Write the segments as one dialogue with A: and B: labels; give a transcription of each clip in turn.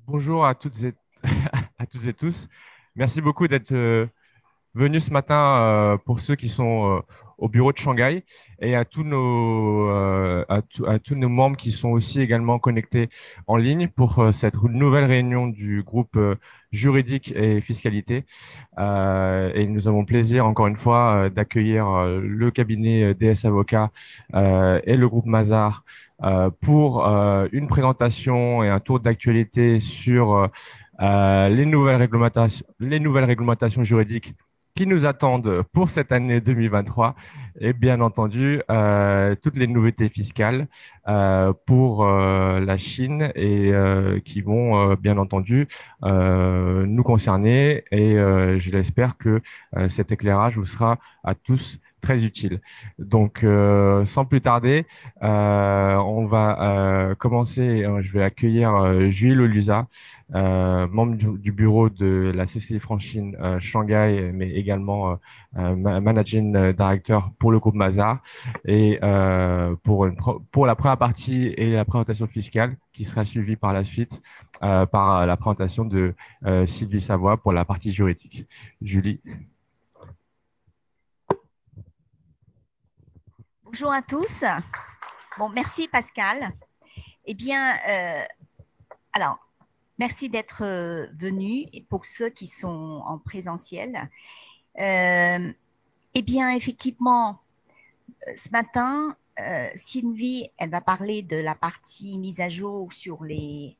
A: Bonjour à toutes et, à toutes et tous. Merci beaucoup d'être venus ce matin pour ceux qui sont au bureau de Shanghai et à à tous nos membres qui sont aussi également connectés en ligne pour cette nouvelle réunion du groupe juridique et fiscalité. Et nous avons plaisir encore une fois d'accueillir le cabinet DS Avocats et le groupe Mazars pour une présentation et un tour d'actualité sur les nouvelles réglementations juridiques qui nous attendent pour cette année 2023 et bien entendu toutes les nouveautés fiscales pour la Chine et qui vont bien entendu nous concerner et je l'espère que cet éclairage vous sera à tous très utile. Donc, sans plus tarder, on va commencer. Je vais accueillir Julie Olusa, membre du bureau de la CCI Franchise Shanghai, mais également managing director pour le groupe Mazars, et pour la première partie et la présentation fiscale qui sera suivie par la suite par la présentation de Sylvie Savoie pour la partie juridique. Julie.
B: Bonjour à tous. Bon, merci Pascal. Eh bien, alors, merci d'être venus et pour ceux qui sont en présentiel. Eh bien, effectivement, ce matin, Sylvie, elle va parler de la partie mise à jour sur les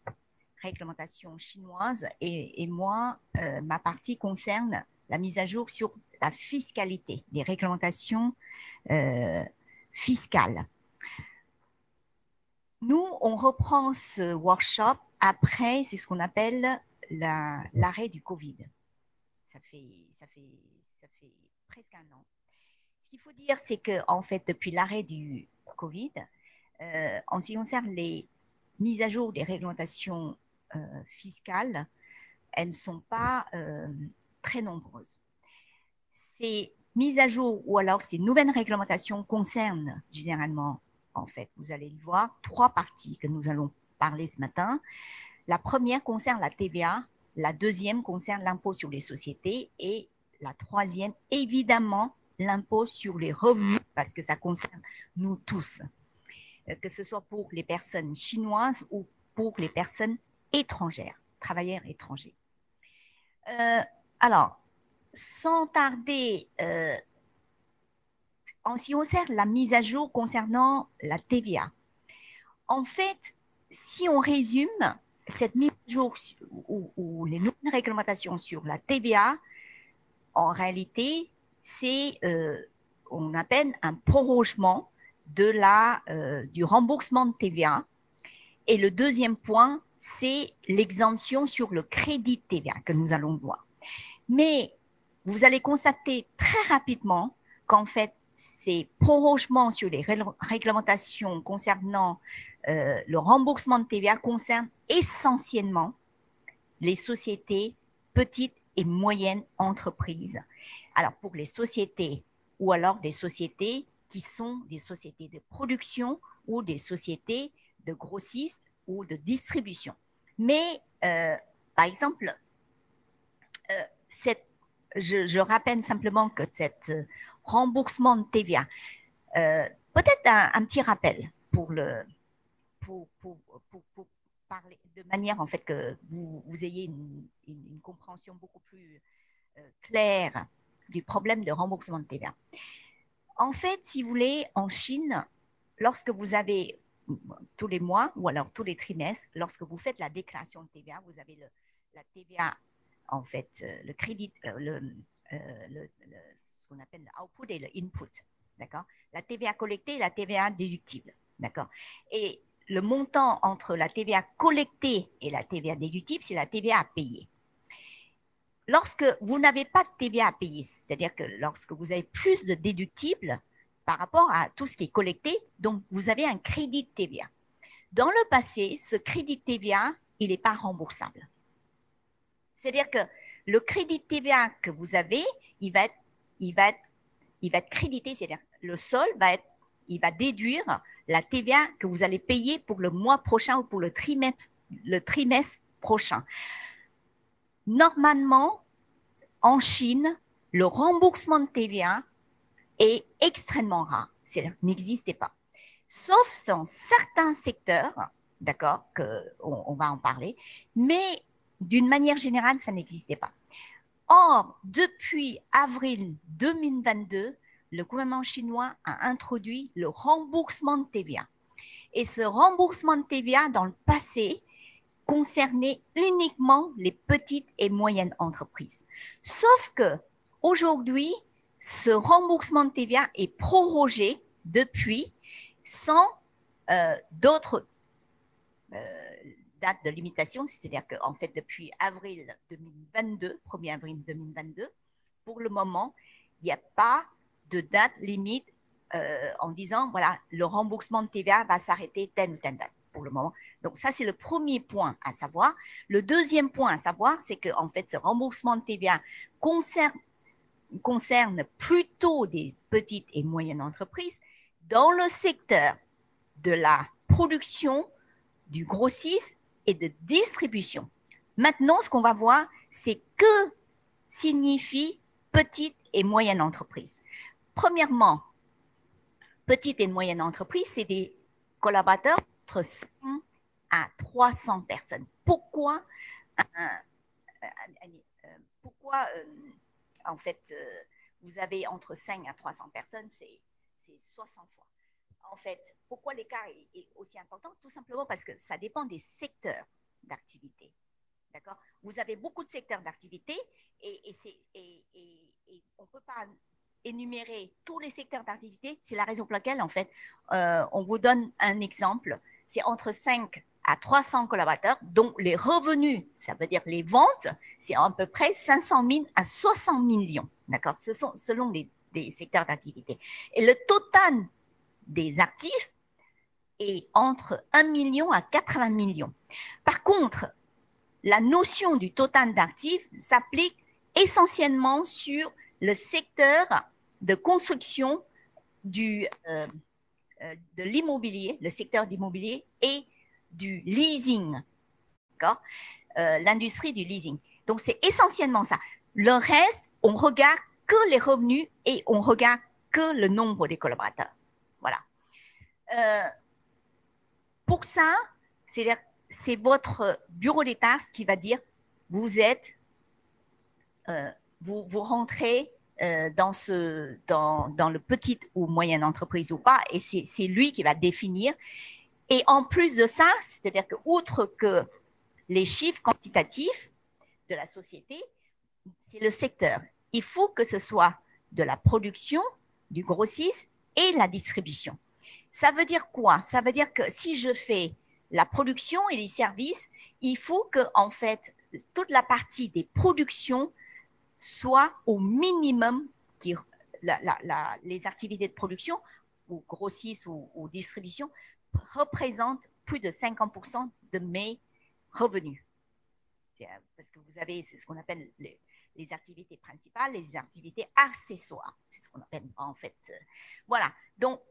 B: réglementations chinoises et moi, ma partie concerne la mise à jour sur la fiscalité, des réglementations fiscales. Nous, on reprend ce workshop après, c'est ce qu'on appelle l'arrêt du Covid. Ça fait, ça, fait, ça fait presque un an. Ce qu'il faut dire, c'est qu'en fait, depuis l'arrêt du Covid, en ce qui concerne les mises à jour des réglementations fiscales, elles ne sont pas très nombreuses. Ces mises à jour ou alors ces nouvelles réglementations concernent généralement, en fait, vous allez le voir, trois parties que nous allons parler ce matin. La première concerne la TVA, la deuxième concerne l'impôt sur les sociétés et la troisième, évidemment, l'impôt sur les revenus, parce que ça concerne nous tous, que ce soit pour les personnes chinoises ou pour les personnes étrangères, travailleurs étrangers. Alors, sans tarder, en ce qui concerne la mise à jour concernant la TVA, en fait, si on résume cette mise à jour ou les nouvelles réglementations sur la TVA, en réalité, c'est on appelle un prorogement du remboursement de TVA. Et le deuxième point, c'est l'exemption sur le crédit de TVA que nous allons voir. Mais vous allez constater très rapidement qu'en fait, ces prorogements sur les réglementations concernant le remboursement de TVA concernent essentiellement les sociétés petites et moyennes entreprises. Alors, pour les sociétés ou alors des sociétés qui sont des sociétés de production ou des sociétés de grossistes ou de distribution. Mais, par exemple, je rappelle simplement que cet remboursement de TVA, peut-être un petit rappel pour parler de manière en fait que vous ayez une compréhension beaucoup plus claire du problème de remboursement de TVA. En fait, si vous voulez, en Chine, lorsque vous avez tous les mois ou alors tous les trimestres, lorsque vous faites la déclaration de TVA, vous avez la TVA, en fait, le crédit, ce qu'on appelle l'output et le input, d'accord? La TVA collectée et la TVA déductible, d'accord? Et le montant entre la TVA collectée et la TVA déductible, c'est la TVA à payer. Lorsque vous n'avez pas de TVA à payer, c'est-à-dire que lorsque vous avez plus de déductibles par rapport à tout ce qui est collecté, donc vous avez un crédit de TVA. Dans le passé, ce crédit de TVA, il n'est pas remboursable. C'est-à-dire que le crédit de TVA que vous avez, il va être crédité, c'est-à-dire le sol il va déduire la TVA que vous allez payer pour le mois prochain ou pour le trimestre prochain. Normalement, en Chine, le remboursement de TVA est extrêmement rare, c'est-à-dire n'existait pas. Sauf dans certains secteurs, d'accord, on va en parler, mais d'une manière générale, ça n'existait pas. Or, depuis avril 2022, le gouvernement chinois a introduit le remboursement de TVA. Et ce remboursement de TVA, dans le passé, concernait uniquement les petites et moyennes entreprises. Sauf que aujourd'hui, ce remboursement de TVA est prorogé depuis sans d'autres dates de limitation, c'est-à-dire qu'en fait, depuis avril 2022, 1er avril 2022, pour le moment, il n'y a pas de date limite en disant, voilà, le remboursement de TVA va s'arrêter telle ou telle date pour le moment. Donc, ça, c'est le premier point à savoir. Le deuxième point à savoir, c'est qu'en fait, ce remboursement de TVA concerne plutôt des petites et moyennes entreprises dans le secteur de la production, du grossisme et de distribution. Maintenant, ce qu'on va voir, c'est que signifie petite et moyenne entreprise. Premièrement, petite et moyenne entreprise, c'est des collaborateurs entre 5 à 300 personnes. Pourquoi en fait, vous avez entre 5 à 300 personnes, c'est 60 fois. En fait, pourquoi l'écart est aussi important? Tout simplement parce que ça dépend des secteurs d'activité. D'accord? Vous avez beaucoup de secteurs d'activité et on ne peut pas énumérer tous les secteurs d'activité. C'est la raison pour laquelle, en fait, on vous donne un exemple. C'est entre 5 à 300 collaborateurs, dont les revenus, ça veut dire les ventes, c'est à peu près 500 000 à 60 millions. D'accord? Ce sont selon les secteurs d'activité. Et le total des actifs est entre 1 million à 80 millions. Par contre, la notion du total d'actifs s'applique essentiellement sur le secteur de construction de l'immobilier, le secteur d'immobilier et du leasing, d'accord, l'industrie du leasing. Donc, c'est essentiellement ça. Le reste, on regarde que les revenus et on regarde que le nombre des collaborateurs. Voilà. Pour ça, c'est votre bureau des taxes qui va dire vous êtes, vous rentrez dans le petit ou moyenne entreprise ou pas, et c'est lui qui va définir. Et en plus de ça, c'est-à-dire que outre que les chiffres quantitatifs de la société, c'est le secteur. Il faut que ce soit de la production, du grossisme et la distribution. Ça veut dire quoi? Ça veut dire que si je fais la production et les services, il faut que, en fait, toute la partie des productions soit au minimum, les activités de production, ou grossisme ou distribution, représentent plus de 50% de mes revenus. Parce que vous avez, c'est ce qu'on appelle les activités principales, les activités accessoires. C'est ce qu'on appelle en fait. Voilà. Donc,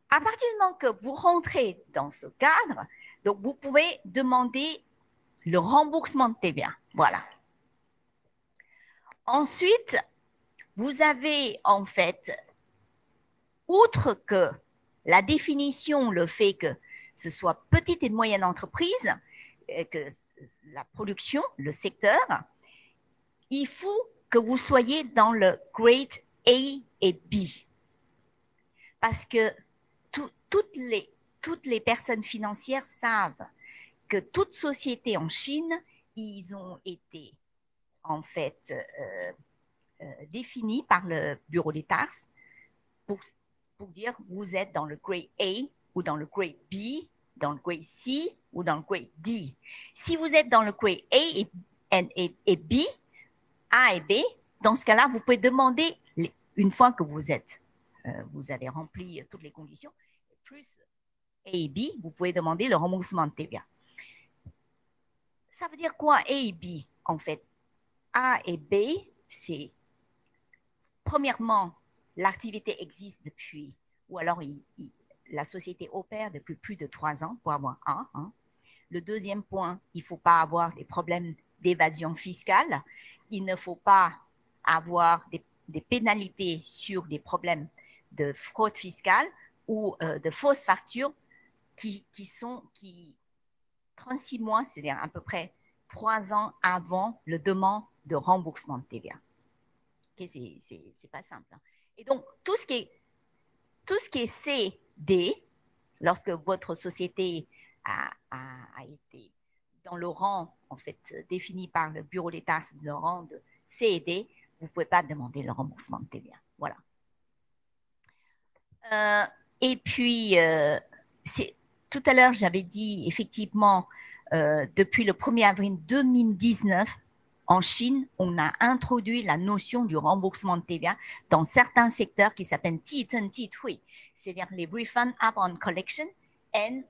B: à partir du moment que vous rentrez dans ce cadre, donc vous pouvez demander le remboursement de TVA. Voilà. Ensuite, vous avez en fait, outre que la définition, le fait que ce soit petite et moyenne entreprise, que la production, le secteur, il faut que vous soyez dans le grade A et B. Parce que toutes les personnes financières savent que toute société en Chine, ils ont été en fait définis par le bureau des taxes pour dire vous êtes dans le grade A ou dans le grade B, dans le grade C ou dans le grade D. Si vous êtes dans le grade A et B, A et B, dans ce cas-là, vous pouvez demander, une fois que vous avez rempli toutes les conditions, plus A et B, vous pouvez demander le remboursement de TVA. Ça veut dire quoi A et B, en fait? A et B, c'est premièrement, l'activité existe ou alors la société opère depuis plus de 3 ans pour avoir A. Hein. Le deuxième point, il ne faut pas avoir des problèmes d'évasion fiscale. Il ne faut pas avoir des pénalités sur des problèmes de fraude fiscale ou de fausses factures qui 36 mois, c'est-à-dire à peu près 3 ans avant le demande de remboursement de TVA. Okay, c'est pas simple. Et donc, tout ce qui est CD, lorsque votre société a été dans le rang, en fait, défini par le bureau des taxes, le rang de C et D, vous ne pouvez pas demander le remboursement de TVA. Voilà. Et puis, tout à l'heure, j'avais dit, effectivement, depuis le 1er avril 2019, en Chine, on a introduit la notion du remboursement de TVA dans certains secteurs qui s'appellent Jizhen Jitui, c'est-à-dire les refund upon collection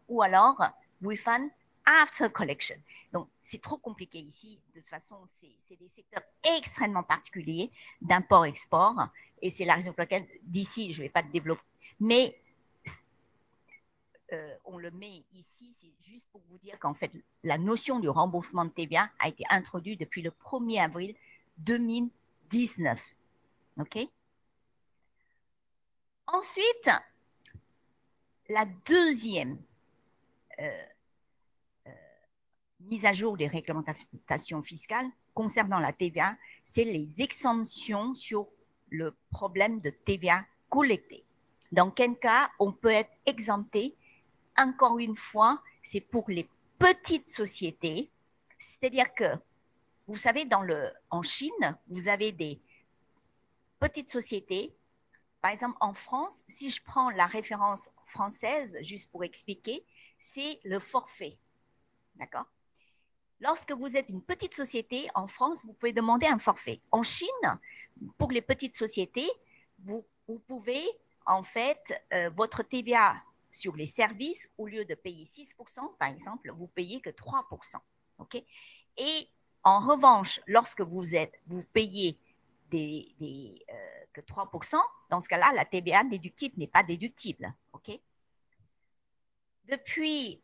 B: ou alors refund after collection. Donc, c'est trop compliqué ici. De toute façon, c'est des secteurs extrêmement particuliers d'import-export et c'est la raison pour laquelle, d'ici, je ne vais pas le développer, mais on le met ici, c'est juste pour vous dire qu'en fait, la notion du remboursement de TVA a été introduite depuis le 1er avril 2019. OK? Ensuite, la deuxième mise à jour des réglementations fiscales concernant la TVA, c'est les exemptions sur le problème de TVA collectée. Dans quel cas on peut être exempté? Encore une fois, c'est pour les petites sociétés. C'est-à-dire que, vous savez, en Chine, vous avez des petites sociétés. Par exemple, en France, si je prends la référence française, juste pour expliquer, c'est le forfait. D'accord? Lorsque vous êtes une petite société, en France, vous pouvez demander un forfait. En Chine, pour les petites sociétés, vous pouvez, en fait, votre TVA sur les services, au lieu de payer 6%, par exemple, vous payez que 3%. Okay? Et en revanche, lorsque vous payez que 3%, dans ce cas-là, la TVA déductible n'est pas déductible. Okay? Depuis,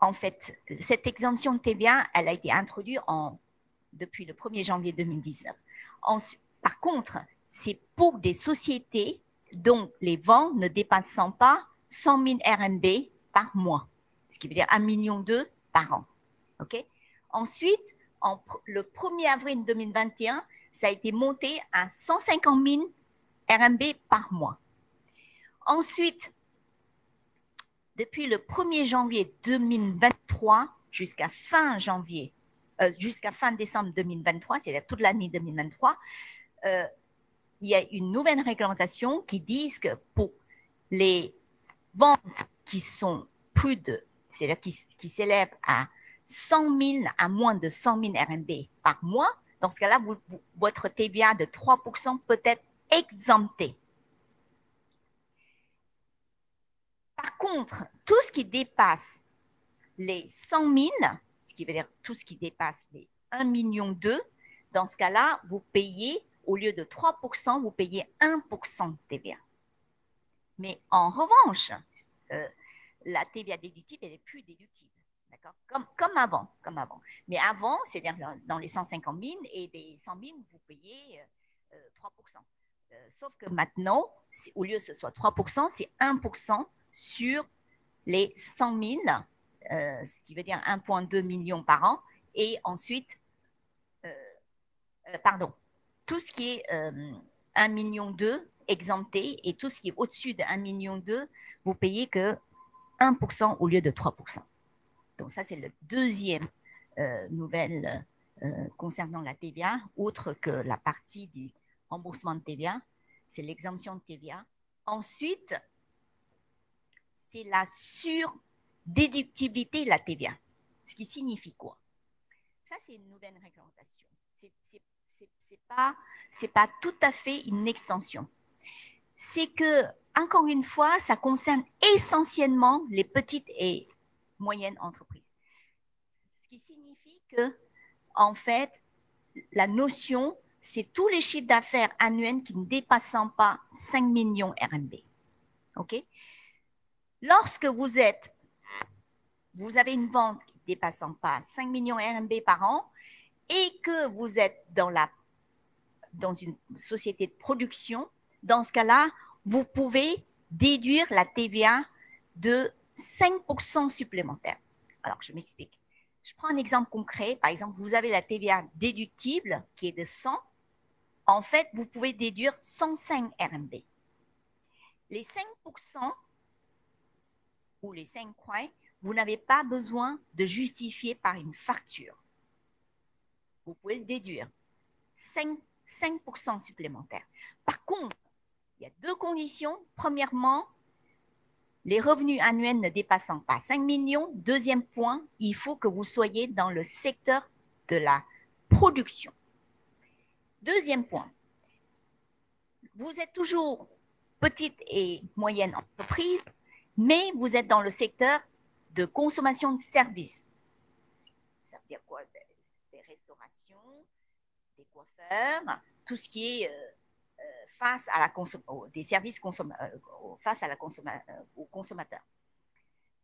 B: en fait, cette exemption de TVA, elle a été introduite depuis le 1er janvier 2019. Par contre, c'est pour des sociétés dont les ventes ne dépassant pas 100 000 RMB par mois, ce qui veut dire 1,2 million par an. Okay? Ensuite, le 1er avril 2021, ça a été monté à 150 000 RMB par mois. Ensuite, depuis le 1er janvier 2023 jusqu'à fin décembre 2023, c'est-à-dire toute l'année 2023, il y a une nouvelle réglementation qui dit que pour les ventes qui sont c'est-à-dire qui s'élèvent à 100 000 à moins de 100 000 RMB par mois, dans ce cas-là, votre TVA de 3% peut être exempté. Par contre, tout ce qui dépasse les 100 000, ce qui veut dire tout ce qui dépasse les 1,2 million, dans ce cas-là, vous payez, au lieu de 3%, vous payez 1% de TVA. Mais en revanche, la TVA déductible, elle n'est plus déductible. D'accord? Comme avant. Mais avant, c'est-à-dire dans les 150 000 et des 100 000, vous payez 3%. Sauf que maintenant, au lieu que ce soit 3%, c'est 1% sur les 100 000, ce qui veut dire 1,2 million par an. Et ensuite, tout ce qui est 1,2 million exempté et tout ce qui est au-dessus de 1,2 million, vous payez que 1% au lieu de 3%. Donc ça, c'est le deuxième nouvelle concernant la TVA, autre que la partie du remboursement de TVA, c'est l'exemption de TVA. Ensuite, c'est la surdéductibilité de la TVA. Ce qui signifie quoi? Ça, c'est une nouvelle réglementation. C'est pas tout à fait une extension. C'est que, encore une fois, ça concerne essentiellement les petites et moyennes entreprises. Ce qui signifie que, en fait, la notion, c'est tous les chiffres d'affaires annuels qui ne dépassent pas 5 millions RMB. OK? Lorsque vous êtes vous avez une vente qui ne dépassant pas 5 millions RMB par an et que vous êtes dans une société de production, dans ce cas-là, vous pouvez déduire la TVA de 5% supplémentaire. Alors, je m'explique. Je prends un exemple concret. Par exemple, vous avez la TVA déductible qui est de 100. En fait, vous pouvez déduire 105 RMB. Les 5% ou les 5 points, vous n'avez pas besoin de justifier par une facture. Vous pouvez le déduire. 5% supplémentaire. Par contre, il y a deux conditions. Premièrement, les revenus annuels ne dépassant pas 5 millions. Deuxième point, il faut que vous soyez dans le secteur de la production. Deuxième point, vous êtes toujours petite et moyenne entreprise, mais vous êtes dans le secteur de consommation de services. Ça veut dire quoi? Des restaurations, des coiffeurs, tout ce qui est face à la des services face à aux consommateurs.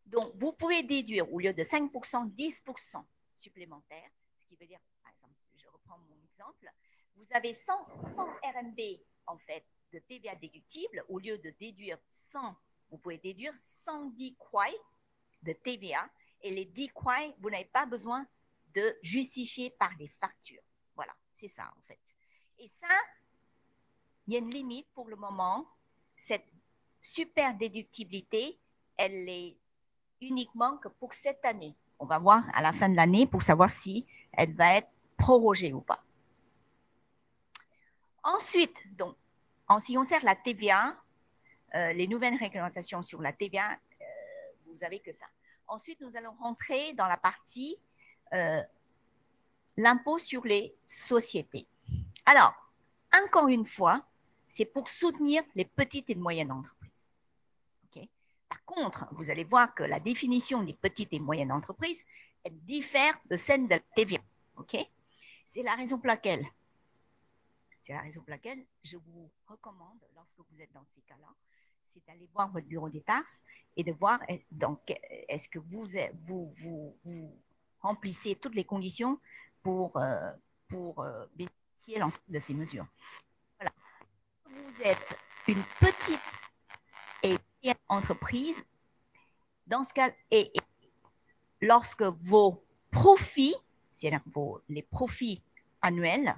B: Donc, vous pouvez déduire au lieu de 5%, 10% supplémentaire, ce qui veut dire, par exemple, je reprends mon exemple, vous avez 100 RMB en fait de TVA déductible, au lieu de déduire 100, vous pouvez déduire 110 kwai de TVA, et les 10 kwai, vous n'avez pas besoin de justifier par les factures. Voilà, c'est ça en fait. Et ça, il y a une limite pour le moment. Cette super déductibilité, elle est uniquement que pour cette année. On va voir à la fin de l'année pour savoir si elle va être prorogée ou pas. Ensuite, donc, en ce qui concerne la TVA, les nouvelles réglementations sur la TVA, vous avez que ça. Ensuite, nous allons rentrer dans la partie l'impôt sur les sociétés. Alors, encore une fois, c'est pour soutenir les petites et moyennes entreprises. Okay? Par contre, vous allez voir que la définition des petites et moyennes entreprises, elle diffère de celle de la TVA. Okay? C'est la raison pour laquelle je vous recommande, lorsque vous êtes dans ces cas-là, c'est d'aller voir votre bureau des taxes et de voir est-ce que vous remplissez toutes les conditions pour bénéficier de ces mesures. Voilà. Vous êtes une petite et moyenne entreprise, dans ce cas, et lorsque vos profits, c'est-à-dire les profits annuels,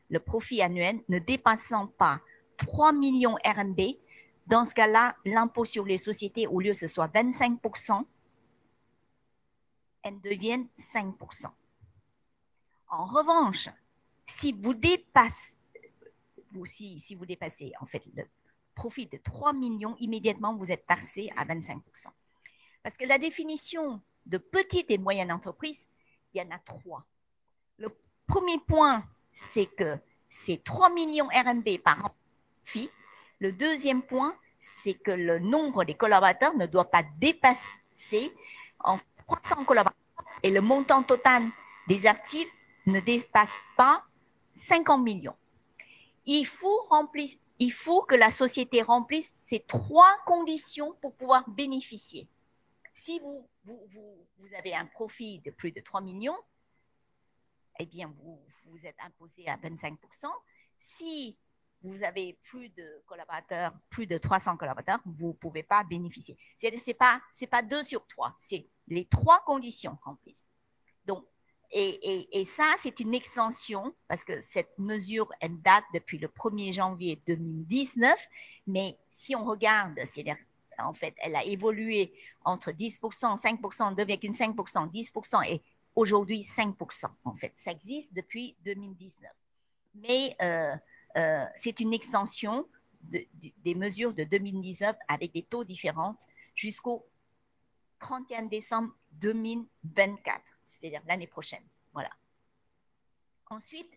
B: le profit annuel ne dépassant pas 3 millions RMB, dans ce cas-là, l'impôt sur les sociétés, au lieu que ce soit 25%, elle devient 5%. En revanche, si vous dépassez en fait le profit de 3 millions, immédiatement vous êtes taxé à 25%. Parce que la définition de petite et moyenne entreprise, il y en a trois. Le premier point, c'est que c'est 3 millions RMB par an. Le deuxième point, c'est que le nombre des collaborateurs ne doit pas dépasser en 300 collaborateurs et le montant total des actifs ne dépasse pas 50 millions. Il faut que la société remplisse ces trois conditions pour pouvoir bénéficier. Si vous avez un profit de plus de 3 millions, eh bien, vous êtes imposé à 25%. Si vous avez plus de collaborateurs, plus de 300 collaborateurs, vous ne pouvez pas bénéficier. C'est-à-dire que ce n'est pas 2 sur 3, c'est les trois conditions remplies. Donc, et ça, c'est une extension, parce que cette mesure, elle date depuis le 1er janvier 2019, mais si on regarde, c'est-à-dire, en fait, elle a évolué entre 10%, 5%, 2,5%, 10% et aujourd'hui 5%. En fait, ça existe depuis 2019. Mais c'est une extension des mesures de 2019 avec des taux différents jusqu'au 31 décembre 2024, c'est-à-dire l'année prochaine. Voilà. Ensuite,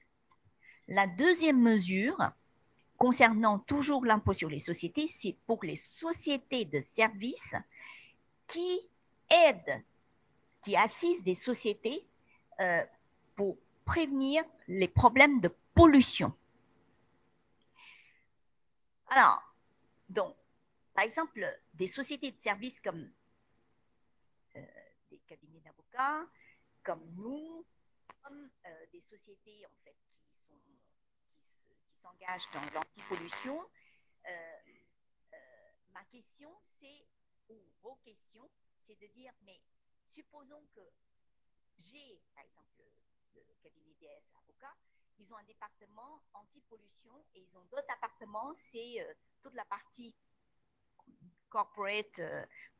B: la deuxième mesure concernant toujours l'impôt sur les sociétés, c'est pour les sociétés de services qui aident, qui assistent des sociétés pour prévenir les problèmes de pollution. Alors, donc, par exemple, des sociétés de services comme cabinets d'avocats, comme nous, comme des sociétés en fait qui s'engagent dans l'antipollution. Ma question, c'est, ou vos questions, c'est de dire, mais supposons que j'ai, par exemple, le cabinet DS avocats, ils ont un département anti-pollution et ils ont d'autres appartements, c'est toute la partie corporate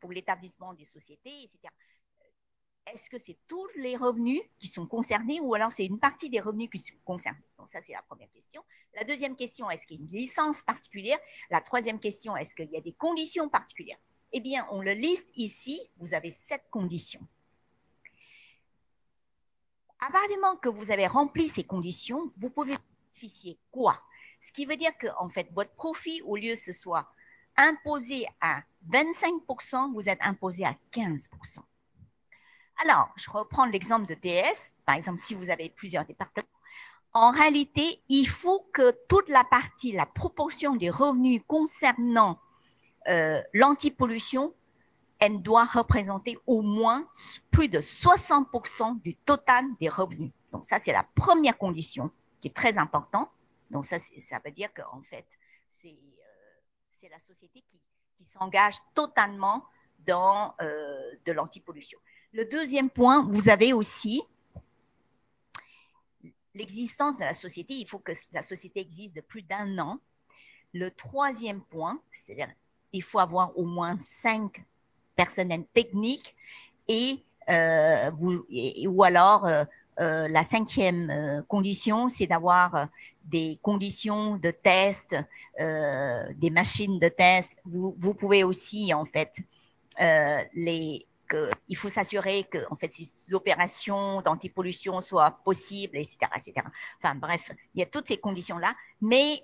B: pour l'établissement des sociétés, etc. Est-ce que c'est tous les revenus qui sont concernés ou alors c'est une partie des revenus qui sont concernés? Donc ça, c'est la première question. La deuxième question, est-ce qu'il y a une licence particulière? La troisième question, est-ce qu'il y a des conditions particulières? Eh bien, on le liste ici, vous avez 7 conditions. À partir du moment que vous avez rempli ces conditions, vous pouvez bénéficier quoi? Ce qui veut dire que, en fait, votre profit, au lieu que ce soit imposé à 25%, vous êtes imposé à 15%. Alors, je reprends l'exemple de DS. Par exemple, si vous avez plusieurs départements, en réalité, il faut que toute la partie, la proportion des revenus concernant l'antipollution, elle doit représenter au moins plus de 60% du total des revenus. Donc ça, c'est la première condition qui est très importante. Donc ça veut dire qu'en fait, c'est la société qui s'engage totalement dans de l'antipollution. Le deuxième point, vous avez aussi l'existence de la société. Il faut que la société existe de plus d'1 an. Le troisième point, c'est-à-dire il faut avoir au moins 5 personnels techniques ou alors la cinquième condition, c'est d'avoir des conditions de test, des machines de test. Vous pouvez aussi en fait il faut s'assurer que en fait, ces opérations d'antipollution soient possibles, etc., etc. Enfin bref, il y a toutes ces conditions-là, mais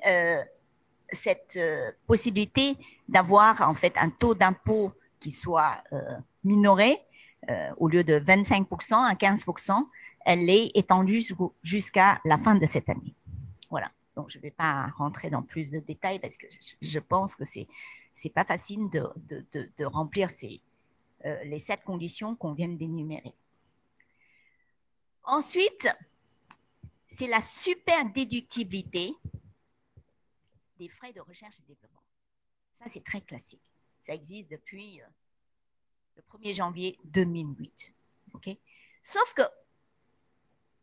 B: cette possibilité d'avoir en fait un taux d'impôt qui soit minoré au lieu de 25% à 15%, elle est étendue jusqu'à la fin de cette année. Voilà. Donc je ne vais pas rentrer dans plus de détails parce que je pense que c'est pas facile de remplir les 7 conditions qu'on vient d'énumérer. Ensuite, c'est la super déductibilité des frais de recherche et développement. Ça, c'est très classique. Ça existe depuis le 1er janvier 2008. Okay? Sauf que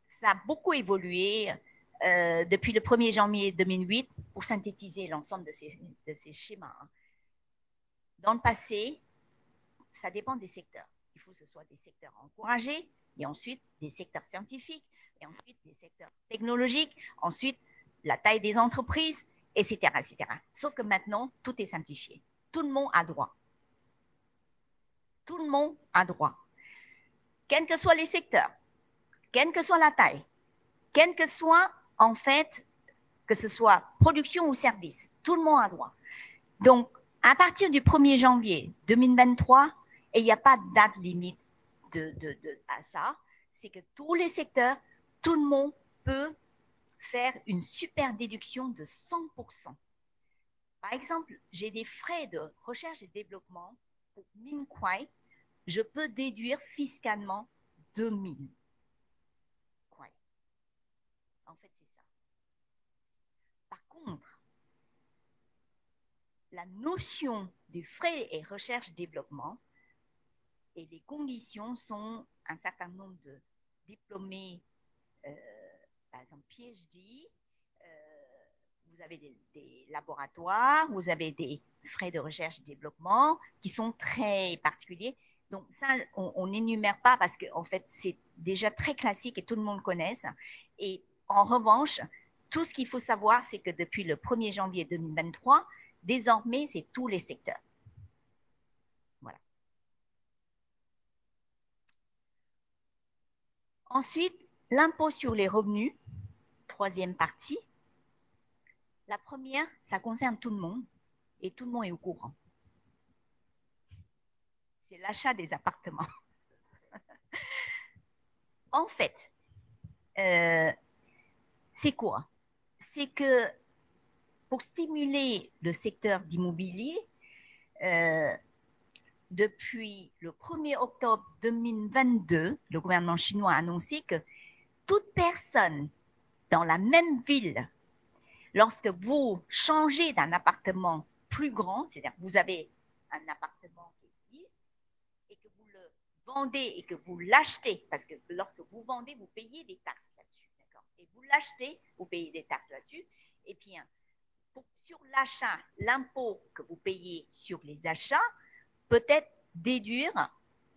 B: ça a beaucoup évolué depuis le 1er janvier 2008 pour synthétiser l'ensemble de ces schémas. Dans le passé, ça dépend des secteurs. Il faut que ce soit des secteurs encouragés, et ensuite des secteurs scientifiques, et ensuite des secteurs technologiques, ensuite la taille des entreprises, etc., etc. Sauf que maintenant, tout est simplifié. Tout le monde a droit. Tout le monde a droit. Quels que soient les secteurs, quelle que soit la taille, quel que soit, en fait, que ce soit production ou service, tout le monde a droit. Donc, à partir du 1er janvier 2023, et il n'y a pas de date limite à ça, c'est que tous les secteurs, tout le monde peut faire une super déduction de 100%. Par exemple, j'ai des frais de recherche et développement pour 1000 kwai, je peux déduire fiscalement 2000 kwai. En fait, c'est ça. Par contre, la notion du frais et recherche-développement et les conditions sont un certain nombre de diplômés, par exemple PhD, vous avez des laboratoires, vous avez des frais de recherche et développement qui sont très particuliers. Donc ça, on n'énumère pas parce qu'en fait, c'est déjà très classique et tout le monde connaît ça. Et en revanche, tout ce qu'il faut savoir, c'est que depuis le 1er janvier 2023, désormais, c'est tous les secteurs. Voilà. Ensuite, l'impôt sur les revenus, troisième partie. La première, ça concerne tout le monde et tout le monde est au courant. C'est l'achat des appartements. En fait, c'est quoi? C'est que pour stimuler le secteur d'immobilier, depuis le 1er octobre 2022, le gouvernement chinois a annoncé que toute personne dans la même ville, lorsque vous changez d'un appartement plus grand, c'est-à-dire que vous avez un appartement qui existe et que vous le vendez et que vous l'achetez, parce que lorsque vous vendez, vous payez des taxes là-dessus, d'accord? Et vous l'achetez, vous payez des taxes là-dessus. Et puis, sur l'achat, l'impôt que vous payez sur les achats peut-être déduire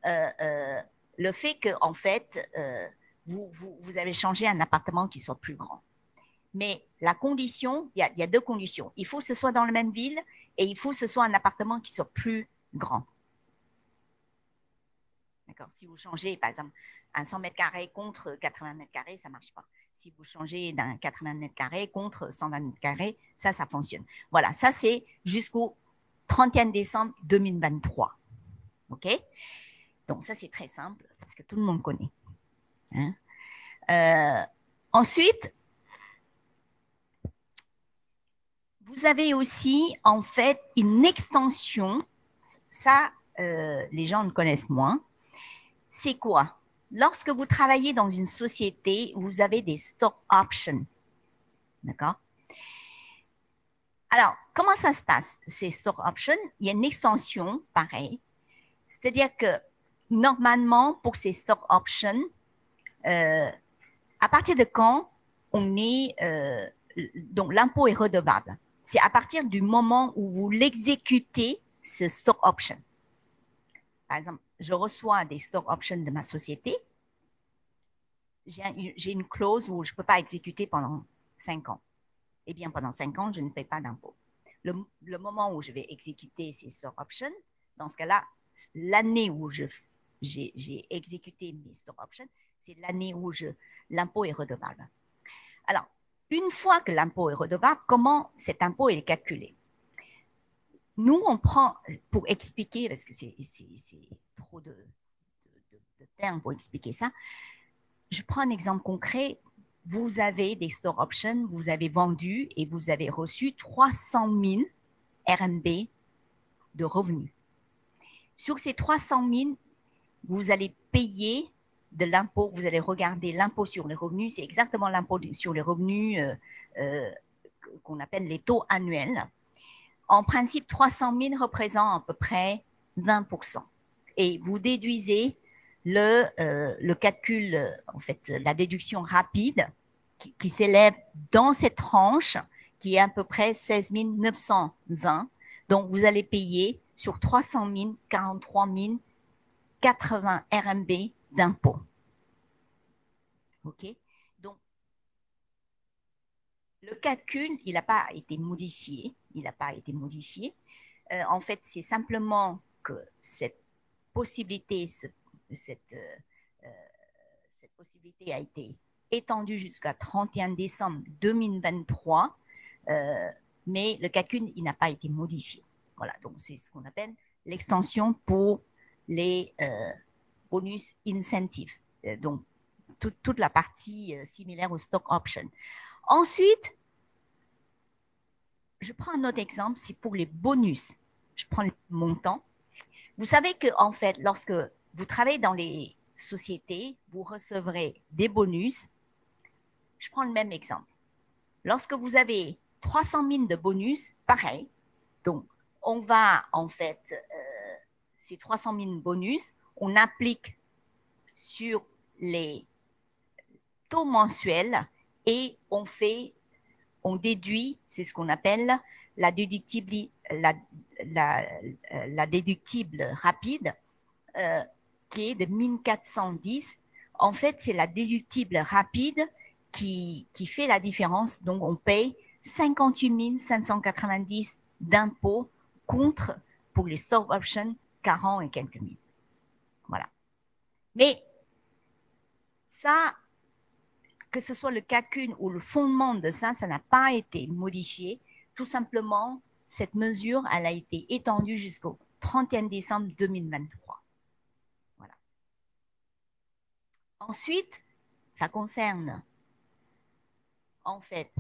B: le fait que, en fait, vous avez changé un appartement qui soit plus grand. Mais la condition, il y a deux conditions. Il faut que ce soit dans la même ville et il faut que ce soit un appartement qui soit plus grand. D'accord? Si vous changez, par exemple, un 100 mètres carrés contre 80 mètres carrés, ça ne marche pas. Si vous changez d'un 80 mètres carrés contre 120 mètres carrés, ça fonctionne. Voilà, ça c'est jusqu'au 31 décembre 2023. OK? Donc, ça, c'est très simple parce que tout le monde connaît. Hein? Ensuite, vous avez aussi, en fait, une extension. Ça, les gens le connaissent moins. C'est quoi? Lorsque vous travaillez dans une société, vous avez des stock options. D'accord? Alors, comment ça se passe, ces stock options? Il y a une extension, pareil. C'est-à-dire que, normalement, pour ces stock options, à partir de quand on est, donc l'impôt est redevable? C'est à partir du moment où vous l'exécutez, ce stock option. Par exemple, je reçois des stock options de ma société. J'ai une clause où je ne peux pas exécuter pendant 5 ans. Eh bien, pendant 5 ans, je ne paie pas d'impôt. Le moment où je vais exécuter ces stock options, dans ce cas-là, l'année où j'ai exécuté mes stock options, c'est l'année où l'impôt est redevable. Alors, une fois que l'impôt est redevable, comment cet impôt est calculé? Nous, on prend, pour expliquer, parce que c'est trop de termes pour expliquer ça, je prends un exemple concret. Vous avez des stock options, vous avez vendu et vous avez reçu 300 000 RMB de revenus. Sur ces 300 000, vous allez payer de l'impôt, vous allez regarder l'impôt sur les revenus, c'est exactement l'impôt sur les revenus qu'on appelle les taux annuels. En principe, 300 000 représente à peu près 20%. Et vous déduisez le calcul, en fait, la déduction rapide qui s'élève dans cette tranche qui est à peu près 16 920. Donc, vous allez payer sur 300 000, 43 080 RMB d'impôts. OK? Donc, le calcul, il n'a pas été modifié. Il n'a pas été modifié. En fait, c'est simplement que cette possibilité, cette possibilité a été étendue jusqu'à 31 décembre 2023, mais le calcul, il n'a pas été modifié. Voilà, donc c'est ce qu'on appelle l'extension pour les bonus incentives. Donc, toute la partie similaire au stock option. Ensuite, je prends un autre exemple, c'est pour les bonus. Je prends les montants. Vous savez qu'en fait, lorsque vous travaillez dans les sociétés, vous recevrez des bonus. Je prends le même exemple. Lorsque vous avez 300 000 de bonus, pareil. Donc, on va en fait, ces 300 000 bonus, on applique sur les taux mensuels et on déduit, c'est ce qu'on appelle la déductible rapide, qui est de 1410. En fait, c'est la déductible rapide qui fait la différence. Donc, on paye 58 590 d'impôts contre, pour les stock options, 40 et quelques mille. Voilà. Mais ça, que ce soit le calcul ou le fondement de ça n'a pas été modifié. Tout simplement, cette mesure, elle a été étendue jusqu'au 31 décembre 2023. Voilà. Ensuite, ça concerne, en fait,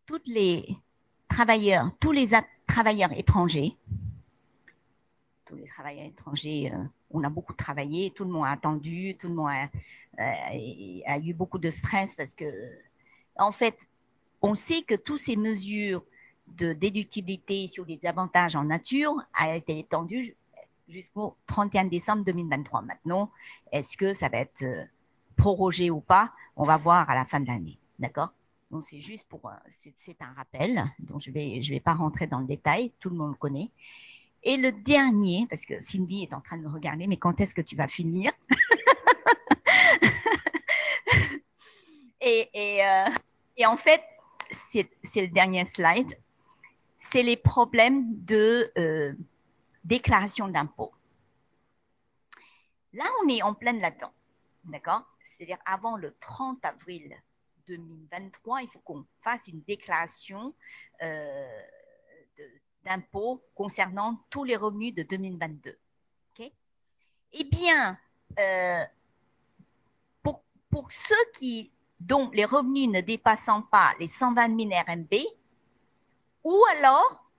B: tous les travailleurs étrangers tous les travailleurs étrangers, on a beaucoup travaillé, tout le monde a attendu, tout le monde a eu beaucoup de stress parce que, en fait, on sait que toutes ces mesures de déductibilité sur les avantages en nature a été étendues jusqu'au 31 décembre 2023. Maintenant, est-ce que ça va être prorogé ou pas? On va voir à la fin de l'année, d'accord? Donc, c'est juste pour, c'est un rappel, donc je vais pas rentrer dans le détail, tout le monde le connaît. Et le dernier, parce que Sylvie est en train de me regarder, mais quand est-ce que tu vas finir? et en fait, c'est le dernier slide, c'est les problèmes de déclaration d'impôt. Là, on est en plein là-dedans, d'accord? C'est-à-dire avant le 30 avril 2023, il faut qu'on fasse une déclaration d'impôt concernant tous les revenus de 2022. Okay? Eh bien, pour ceux dont les revenus ne dépassant pas les 120 000 RMB, ou alors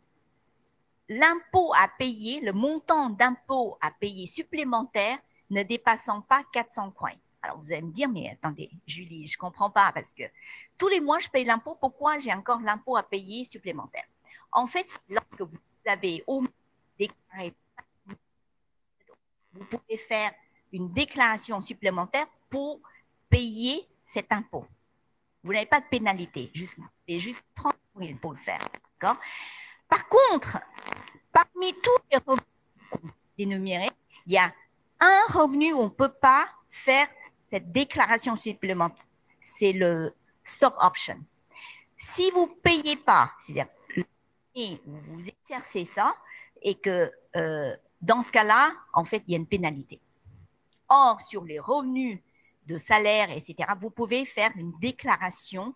B: l'impôt à payer, le montant d'impôt à payer supplémentaire ne dépassant pas 400 coins. Alors, vous allez me dire, mais attendez, Julie, je ne comprends pas parce que tous les mois, je paye l'impôt. Pourquoi j'ai encore l'impôt à payer supplémentaire? En fait, lorsque vous avez au moins déclaré, vous pouvez faire une déclaration supplémentaire pour payer cet impôt. Vous n'avez pas de pénalité, juste 30 000 pour le faire. D'accord? Par contre, parmi tous les revenus dénumérés, il y a un revenu où on ne peut pas faire cette déclaration supplémentaire. C'est le stock option. Si vous ne payez pas, c'est-à-dire vous exercez ça et que dans ce cas-là, en fait, il y a une pénalité. Or, sur les revenus de salaire, etc., vous pouvez faire une déclaration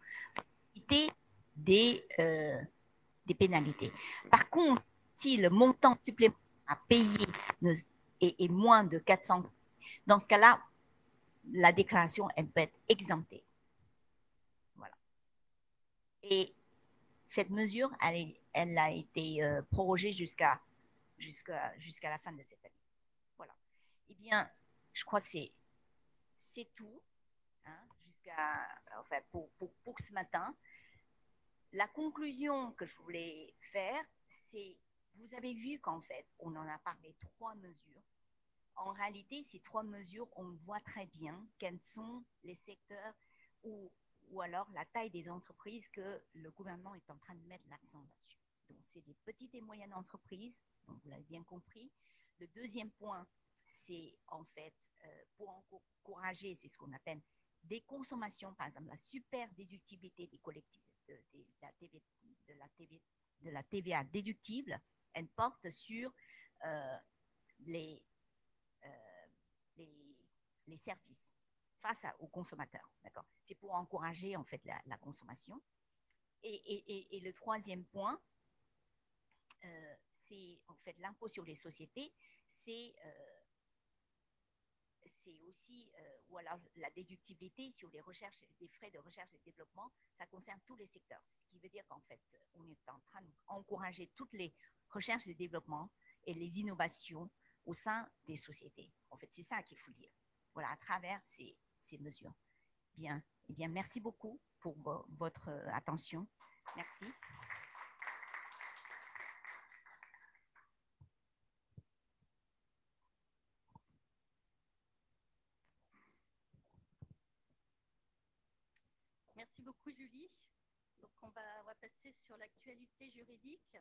B: des pénalités. Par contre, si le montant supplémentaire à payer est moins de 400, dans ce cas-là, la déclaration, elle peut être exemptée. Voilà. Et cette mesure, elle a été prorogée jusqu'à la fin de cette année. Voilà. Eh bien, je crois que c'est tout, hein, enfin, pour ce matin. La conclusion que je voulais faire, c'est, vous avez vu qu'en fait, on en a parlé 3 mesures. En réalité, ces 3 mesures, on voit très bien quels sont les secteurs ou alors la taille des entreprises que le gouvernement est en train de mettre l'accent là-dessus. Donc, c'est des petites et moyennes entreprises, donc vous l'avez bien compris. Le deuxième point, c'est en fait pour encourager, c'est ce qu'on appelle des consommations, par exemple la super déductibilité des collectivités de la TVA déductible, elle porte sur les services face aux consommateurs. D'accord? C'est pour encourager en fait la consommation. Et le troisième point, c'est en fait l'impôt sur les sociétés, c'est aussi ou alors la déductibilité sur les recherches, des frais de recherche et développement, ça concerne tous les secteurs. Ce qui veut dire qu'en fait, on est en train d'encourager toutes les recherches et développements et les innovations au sein des sociétés. En fait, c'est ça qu'il faut dire. Voilà, à travers ces mesures. Bien, eh bien, merci beaucoup pour votre attention. Merci.
C: Merci beaucoup, Julie. Donc, on va passer sur l'actualité juridique.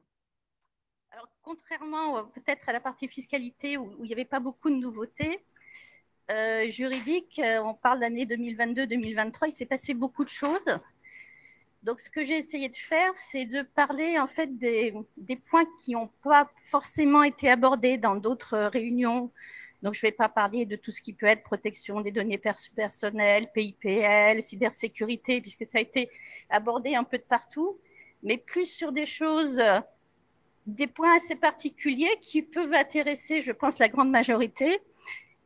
C: Alors, contrairement peut-être à la partie fiscalité où il n'y avait pas beaucoup de nouveautés, juridiques, on parle d'année 2022-2023, il s'est passé beaucoup de choses. Donc, ce que j'ai essayé de faire, c'est de parler en fait des points qui n'ont pas forcément été abordés dans d'autres réunions. Donc, je ne vais pas parler de tout ce qui peut être protection des données personnelles, PIPL, cybersécurité, puisque ça a été abordé un peu de partout, mais plus sur des choses, des points assez particuliers qui peuvent intéresser, je pense, la grande majorité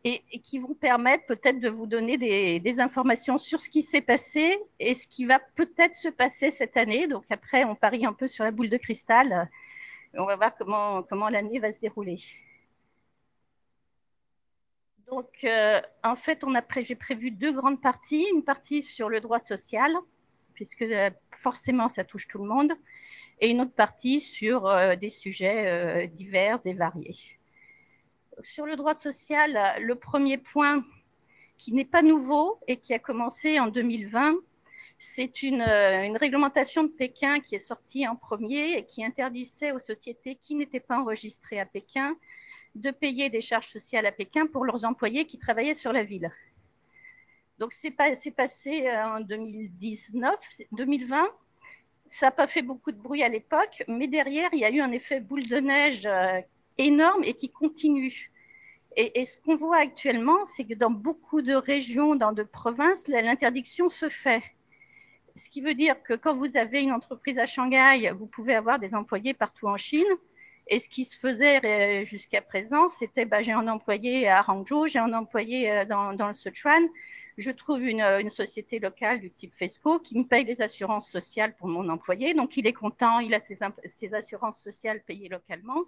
C: et qui vont permettre peut-être de vous donner des informations sur ce qui s'est passé et ce qui va peut-être se passer cette année. Donc, après, on parie un peu sur la boule de cristal. On va voir comment l'année va se dérouler. Donc, en fait, j'ai prévu deux grandes parties. Une partie sur le droit social, puisque forcément, ça touche tout le monde, et une autre partie sur des sujets divers et variés. Sur le droit social, le premier point qui n'est pas nouveau et qui a commencé en 2020, c'est une réglementation de Pékin qui est sortie en premier et qui interdisait aux sociétés qui n'étaient pas enregistrées à Pékin de payer des charges sociales à Pékin pour leurs employés qui travaillaient sur la ville. Donc, c'est passé en 2019, 2020. Ça n'a pas fait beaucoup de bruit à l'époque, mais derrière, il y a eu un effet boule de neige énorme et qui continue. Et ce qu'on voit actuellement, c'est que dans beaucoup de régions, dans de provinces, l'interdiction se fait. Ce qui veut dire que quand vous avez une entreprise à Shanghai, vous pouvez avoir des employés partout en Chine. Et ce qui se faisait jusqu'à présent, c'était j'ai un employé à Hangzhou, j'ai un employé dans le Sichuan, je trouve une société locale du type FESCO qui me paye les assurances sociales pour mon employé. Donc, il est content, il a ses assurances sociales payées localement.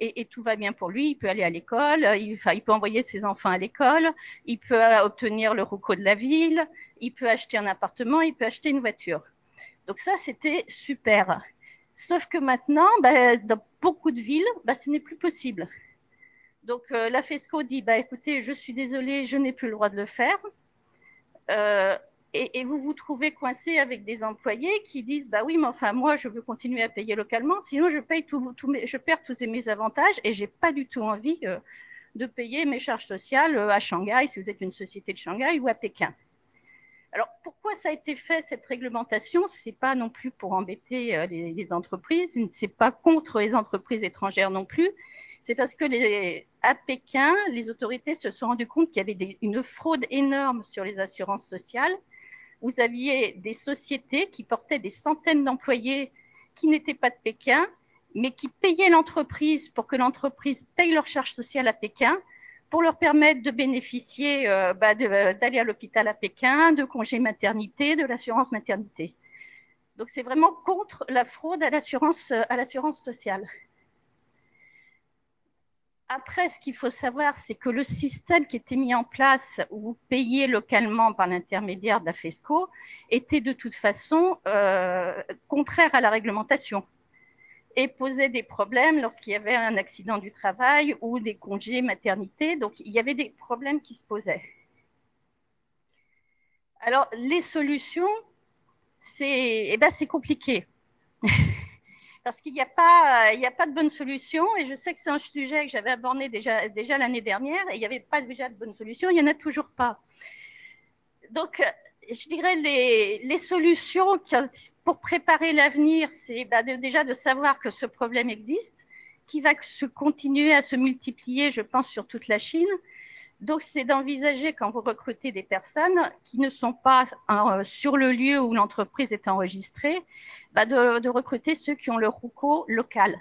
C: Et tout va bien pour lui, il peut aller à l'école, il peut envoyer ses enfants à l'école, il peut obtenir le RUCO de la ville, il peut acheter un appartement, il peut acheter une voiture. Donc ça, c'était super. Sauf que maintenant, dans beaucoup de villes, ce n'est plus possible. Donc la FESCO dit, écoutez, je suis désolée, je n'ai plus le droit de le faire. Et vous vous trouvez coincé avec des employés qui disent oui, mais enfin, moi, je veux continuer à payer localement, sinon je perds tous mes avantages et je n'ai pas du tout envie de payer mes charges sociales à Shanghai, si vous êtes une société de Shanghai, ou à Pékin. Alors, pourquoi ça a été fait, cette réglementation? Ce n'est pas non plus pour embêter les entreprises, ce n'est pas contre les entreprises étrangères non plus. C'est parce que à Pékin, les autorités se sont rendues compte qu'il y avait une fraude énorme sur les assurances sociales. Vous aviez des sociétés qui portaient des centaines d'employés qui n'étaient pas de Pékin, mais qui payaient l'entreprise pour que l'entreprise paye leurs charges sociales à Pékin, pour leur permettre de bénéficier d'aller à l'hôpital à Pékin, de congés maternité, de l'assurance maternité. Donc, c'est vraiment contre la fraude à l'assurance sociale. Après, ce qu'il faut savoir, c'est que le système qui était mis en place, où vous payez localement par l'intermédiaire de la FESCO, était de toute façon contraire à la réglementation et posait des problèmes lorsqu'il y avait un accident du travail ou des congés maternité. Donc, il y avait des problèmes qui se posaient. Alors, les solutions, c'est compliqué. Parce qu'il n'y a pas de bonne solution. Et je sais que c'est un sujet que j'avais abordé déjà l'année dernière. Et il n'y avait pas déjà de bonne solution. Il n'y en a toujours pas. Donc, je dirais les solutions pour préparer l'avenir, c'est déjà de savoir que ce problème existe, qui va continuer à se multiplier, je pense, sur toute la Chine. Donc, c'est d'envisager, quand vous recrutez des personnes qui ne sont pas sur le lieu où l'entreprise est enregistrée, de recruter ceux qui ont le RUCO local.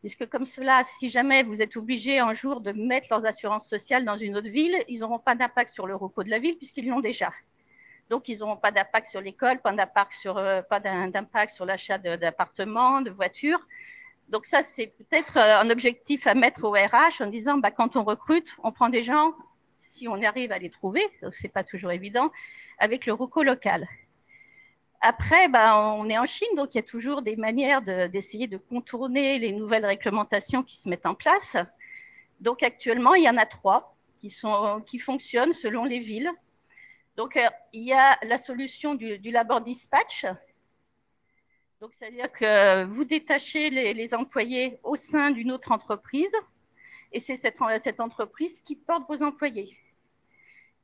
C: Puisque comme cela, si jamais vous êtes obligé un jour de mettre leurs assurances sociales dans une autre ville, ils n'auront pas d'impact sur le RUCO de la ville puisqu'ils l'ont déjà. Donc, ils n'auront pas d'impact sur l'école, pas d'impact sur l'achat d'appartements, de voitures. Donc ça, c'est peut-être un objectif à mettre au RH en disant, quand on recrute, on prend des gens, si on arrive à les trouver, ce n'est pas toujours évident, avec le RUCO local. Après, on est en Chine, donc il y a toujours des manières d'essayer de contourner les nouvelles réglementations qui se mettent en place. Donc actuellement, il y en a 3 qui fonctionnent selon les villes. Donc il y a la solution du labor dispatch. Donc, c'est-à-dire que vous détachez les employés au sein d'une autre entreprise et c'est cette entreprise qui porte vos employés.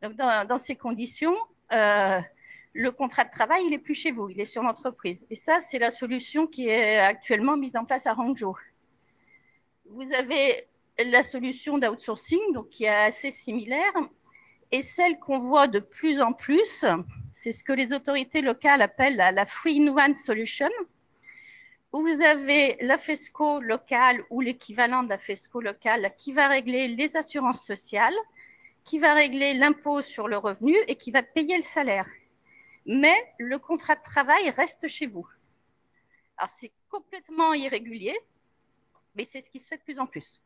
C: Donc, dans ces conditions, le contrat de travail, il n'est plus chez vous, il est sur l'entreprise. Et ça, c'est la solution qui est actuellement mise en place à Hangzhou. Vous avez la solution d'outsourcing, donc qui est assez similaire, et celle qu'on voit de plus en plus, c'est ce que les autorités locales appellent la Three-in-One Solution, où vous avez la FESCO locale ou l'équivalent de la FESCO locale qui va régler les assurances sociales, qui va régler l'impôt sur le revenu et qui va payer le salaire. Mais le contrat de travail reste chez vous. Alors, c'est complètement irrégulier, mais c'est ce qui se fait de plus en plus.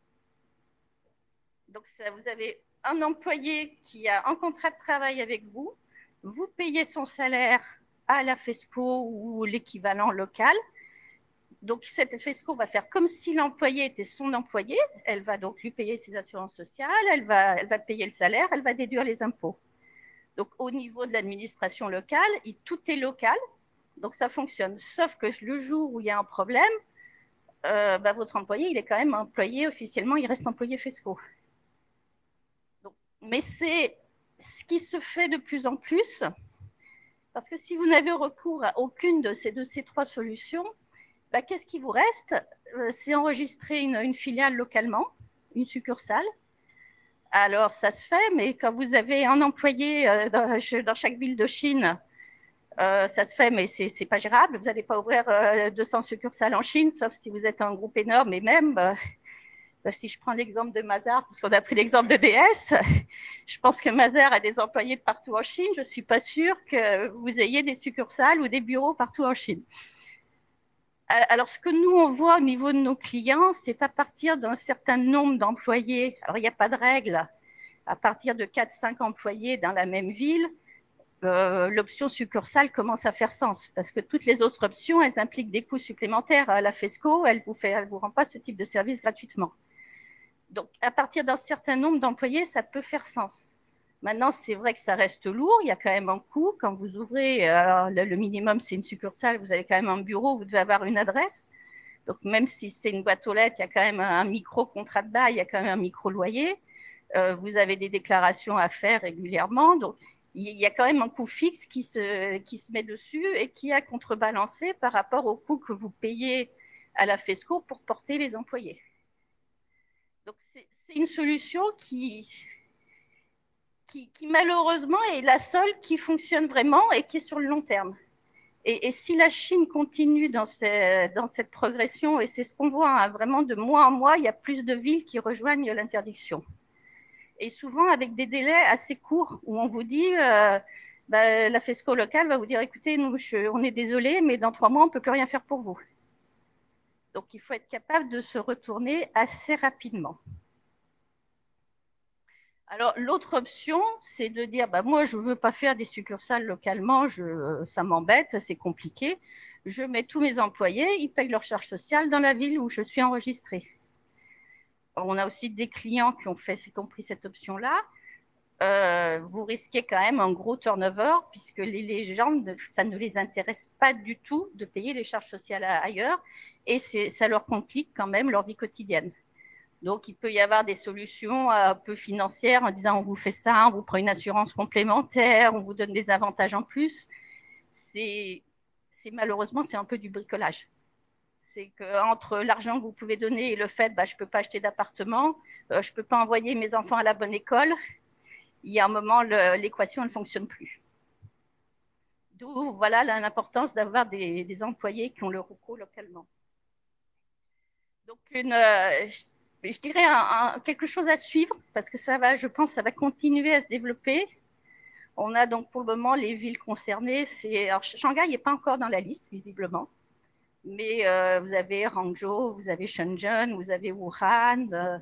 C: Donc, ça, vous avez un employé qui a un contrat de travail avec vous, vous payez son salaire à la FESCO ou l'équivalent local. Donc, cette FESCO va faire comme si l'employé était son employé. Elle va donc lui payer ses assurances sociales, elle va payer le salaire, elle va déduire les impôts. Donc, au niveau de l'administration locale, tout est local, donc ça fonctionne. Sauf que le jour où il y a un problème, votre employé, il est quand même employé officiellement, il reste employé FESCO. Donc, mais c'est ce qui se fait de plus en plus, parce que si vous n'avez recours à aucune de ces trois solutions, qu'est-ce qui vous reste? C'est enregistrer une filiale localement, une succursale. Alors, ça se fait, mais quand vous avez un employé dans chaque ville de Chine, ça se fait, mais ce n'est pas gérable. Vous n'allez pas ouvrir 200 succursales en Chine, sauf si vous êtes un groupe énorme. Et même, si je prends l'exemple de Mazar, parce qu'on a pris l'exemple de DS, je pense que Mazar a des employés de partout en Chine. Je ne suis pas sûre que vous ayez des succursales ou des bureaux partout en Chine. Alors, ce que nous, on voit au niveau de nos clients, c'est à partir d'un certain nombre d'employés. Alors, il n'y a pas de règle. À partir de 4-5 employés dans la même ville, l'option succursale commence à faire sens parce que toutes les autres options, elles impliquent des coûts supplémentaires. La FESCO, elle vous rend pas ce type de service gratuitement. Donc, à partir d'un certain nombre d'employés, ça peut faire sens. Maintenant, c'est vrai que ça reste lourd, il y a quand même un coût. Quand vous ouvrez, alors, le minimum, c'est une succursale, vous avez quand même un bureau, vous devez avoir une adresse. Donc, même si c'est une boîte aux lettres, il y a quand même un micro-contrat de bail, il y a quand même un micro-loyer. Vous avez des déclarations à faire régulièrement. Donc, il y a quand même un coût fixe qui se met dessus et qui a contrebalancé par rapport au coût que vous payez à la FESCO pour porter les employés. Donc, c'est une solution qui malheureusement est la seule qui fonctionne vraiment et qui est sur le long terme. Et si la Chine continue dans cette progression, et c'est ce qu'on voit, hein, vraiment de mois en mois, il y a plus de villes qui rejoignent l'interdiction. Et souvent avec des délais assez courts, où on vous dit, la FESCO locale va vous dire, écoutez, nous, on est désolé, mais dans 3 mois, on ne peut plus rien faire pour vous. Donc, il faut être capable de se retourner assez rapidement. Alors, l'autre option, c'est de dire, moi, je ne veux pas faire des succursales localement, ça m'embête, c'est compliqué. Je mets tous mes employés, ils payent leur charge sociale dans la ville où je suis enregistrée. On a aussi des clients qui ont pris cette option-là. Vous risquez quand même un gros turnover, puisque les gens, ça ne les intéresse pas du tout de payer les charges sociales ailleurs, et ça leur complique quand même leur vie quotidienne. Donc, il peut y avoir des solutions un peu financières en disant on vous fait ça, on vous prend une assurance complémentaire, on vous donne des avantages en plus. Malheureusement, c'est un peu du bricolage. C'est qu'entre l'argent que vous pouvez donner et le fait je ne peux pas acheter d'appartement, je ne peux pas envoyer mes enfants à la bonne école, il y a un moment, l'équation ne fonctionne plus. D'où voilà l'importance d'avoir des employés qui ont le recours localement. Donc, je dirais quelque chose à suivre, parce que je pense que ça va continuer à se développer. On a donc pour le moment les villes concernées. Alors, Shanghai n'est pas encore dans la liste, visiblement. Mais vous avez Hangzhou, vous avez Shenzhen, vous avez Wuhan.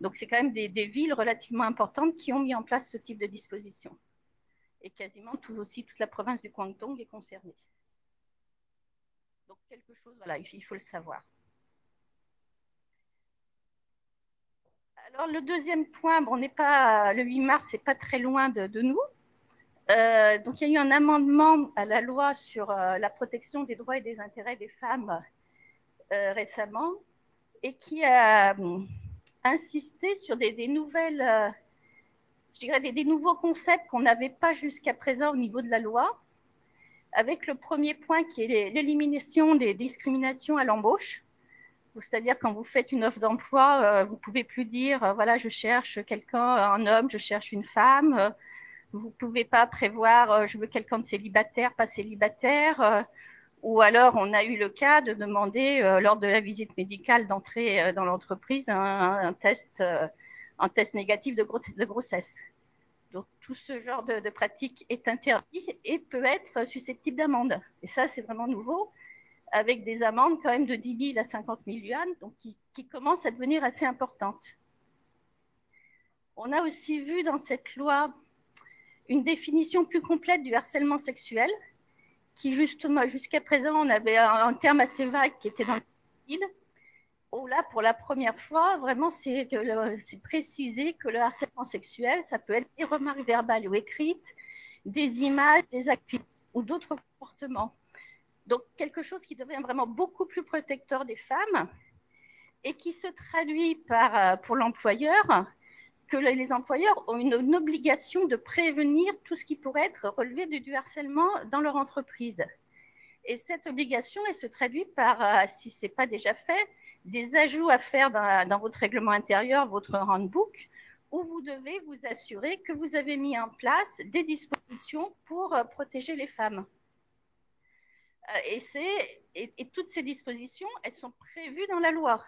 C: Donc, c'est quand même des villes relativement importantes qui ont mis en place ce type de disposition. Et quasiment toute la province du Guangdong est concernée. Donc, quelque chose, voilà, il faut le savoir. Alors, le deuxième point, on n'est pas, le 8 mars, c'est pas très loin de nous. Donc, il y a eu un amendement à la loi sur la protection des droits et des intérêts des femmes récemment, et qui a insisté sur des nouvelles, je dirais des nouveaux concepts qu'on n'avait pas jusqu'à présent au niveau de la loi, avec le premier point qui est l'élimination des discriminations à l'embauche. C'est-à-dire quand vous faites une offre d'emploi, vous ne pouvez plus dire voilà, je cherche quelqu'un, un homme, je cherche une femme. Vous ne pouvez pas prévoir je veux quelqu'un de célibataire, pas célibataire. Ou alors, on a eu le cas de demander lors de la visite médicale d'entrer dans l'entreprise un test négatif de grossesse. Donc, tout ce genre de pratique est interdit et peut être susceptible d'amende. Et ça, c'est vraiment nouveau, avec des amendes quand même de 10 000 à 50 000 yuan, donc qui commencent à devenir assez importantes. On a aussi vu dans cette loi une définition plus complète du harcèlement sexuel, qui justement, jusqu'à présent, on avait un terme assez vague qui était dans le code, où là, pour la première fois, vraiment, c'est précisé que le harcèlement sexuel, ça peut être des remarques verbales ou écrites, des images, des activités ou d'autres comportements. Donc, quelque chose qui devient vraiment beaucoup plus protecteur des femmes et qui se traduit par, pour l'employeur, que les employeurs ont une obligation de prévenir tout ce qui pourrait être relevé du harcèlement dans leur entreprise. Et cette obligation, elle se traduit par, si ce n'est pas déjà fait, des ajouts à faire dans votre règlement intérieur, votre handbook, où vous devez vous assurer que vous avez mis en place des dispositions pour protéger les femmes. Et toutes ces dispositions, elles sont prévues dans la loi.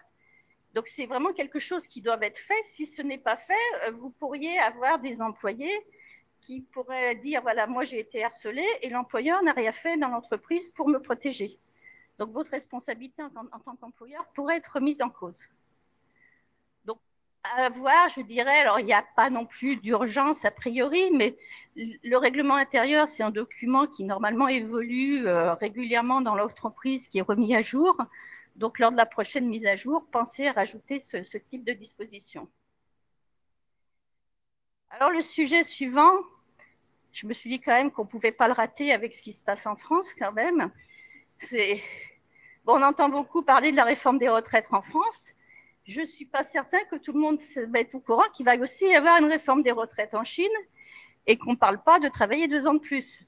C: Donc, c'est vraiment quelque chose qui doit être fait. Si ce n'est pas fait, vous pourriez avoir des employés qui pourraient dire, voilà, moi j'ai été harcelé et l'employeur n'a rien fait dans l'entreprise pour me protéger. Donc, votre responsabilité en tant qu'employeur pourrait être mise en cause. Donc, à voir, je dirais, alors il n'y a pas non plus d'urgence a priori, mais le règlement intérieur, c'est un document qui normalement évolue régulièrement dans l'entreprise, qui est remis à jour. Donc, lors de la prochaine mise à jour, pensez à rajouter ce type de disposition. Alors, le sujet suivant, je me suis dit quand même qu'on ne pouvait pas le rater avec ce qui se passe en France quand même. Bon, on entend beaucoup parler de la réforme des retraites en France. Je ne suis pas certain que tout le monde est au courant qu'il va aussi y avoir une réforme des retraites en Chine et qu'on ne parle pas de travailler 2 ans de plus.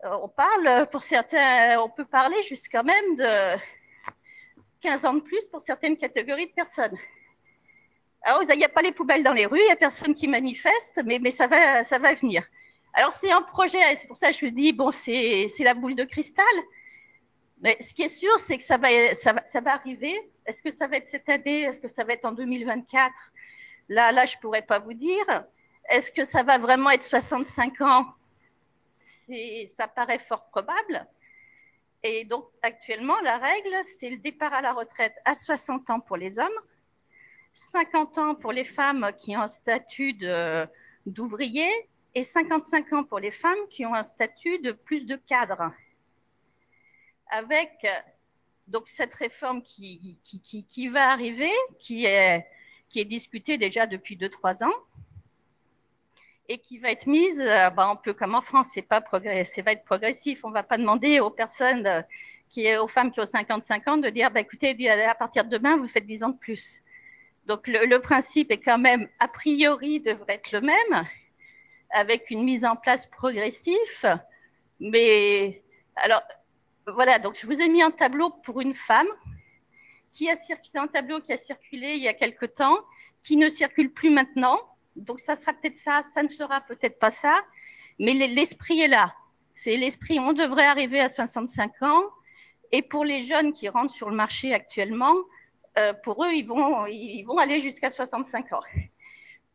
C: On parle, pour certains, on peut parler jusqu'à même de 15 ans de plus pour certaines catégories de personnes. Alors, il n'y a pas les poubelles dans les rues, il n'y a personne qui manifeste, mais ça va venir. Alors, c'est un projet, c'est pour ça que je dis, bon, c'est la boule de cristal. Mais ce qui est sûr, c'est que ça va arriver. Est-ce que ça va être cette année? Est-ce que ça va être en 2024? Là, je ne pourrais pas vous dire. Est-ce que ça va vraiment être 65 ans? Ça paraît fort probable. Et donc, actuellement, la règle, c'est le départ à la retraite à 60 ans pour les hommes, 50 ans pour les femmes qui ont un statut d'ouvrier et 55 ans pour les femmes qui ont un statut de plus de cadre. Avec donc cette réforme qui va arriver, qui est discutée déjà depuis 2-3 ans et qui va être mise, un peu comme en France, ça va être progressif. On ne va pas demander aux personnes, aux femmes qui ont 55 ans de dire, écoutez, à partir de demain, vous faites 10 ans de plus. Donc, le principe est quand même, a priori, devrait être le même, avec une mise en place progressive. Mais, alors, voilà, donc je vous ai mis un tableau pour une femme c'est un tableau qui a circulé il y a quelque temps, qui ne circule plus maintenant. Donc, ça sera peut-être ça ne sera peut-être pas ça, mais l'esprit est là. C'est l'esprit, on devrait arriver à 65 ans. Et pour les jeunes qui rentrent sur le marché actuellement, pour eux, ils vont aller jusqu'à 65 ans.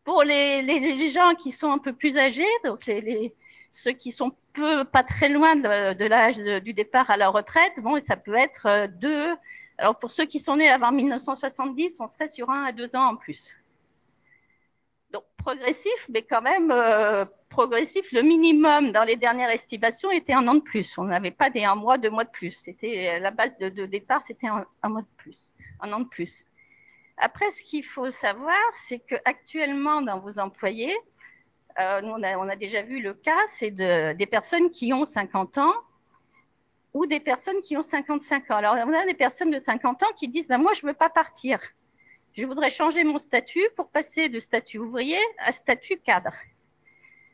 C: Pour les gens qui sont un peu plus âgés, donc ceux qui sont pas très loin de l'âge du départ à la retraite, bon, ça peut être 2. Alors, pour ceux qui sont nés avant 1970, on serait sur 1 à 2 ans en plus. Donc, progressif, mais quand même progressif. Le minimum dans les dernières estimations était 1 an de plus. On n'avait pas des 1 mois, 2 mois de plus. C'était la base de départ, c'était 1 mois de plus, 1 an de plus. Après, ce qu'il faut savoir, c'est qu'actuellement, dans vos employés, nous, on a déjà vu le cas, c'est des personnes qui ont 50 ans ou des personnes qui ont 55 ans. Alors, on a des personnes de 50 ans qui disent, moi, je ne veux pas partir. Je voudrais changer mon statut pour passer de statut ouvrier à statut cadre.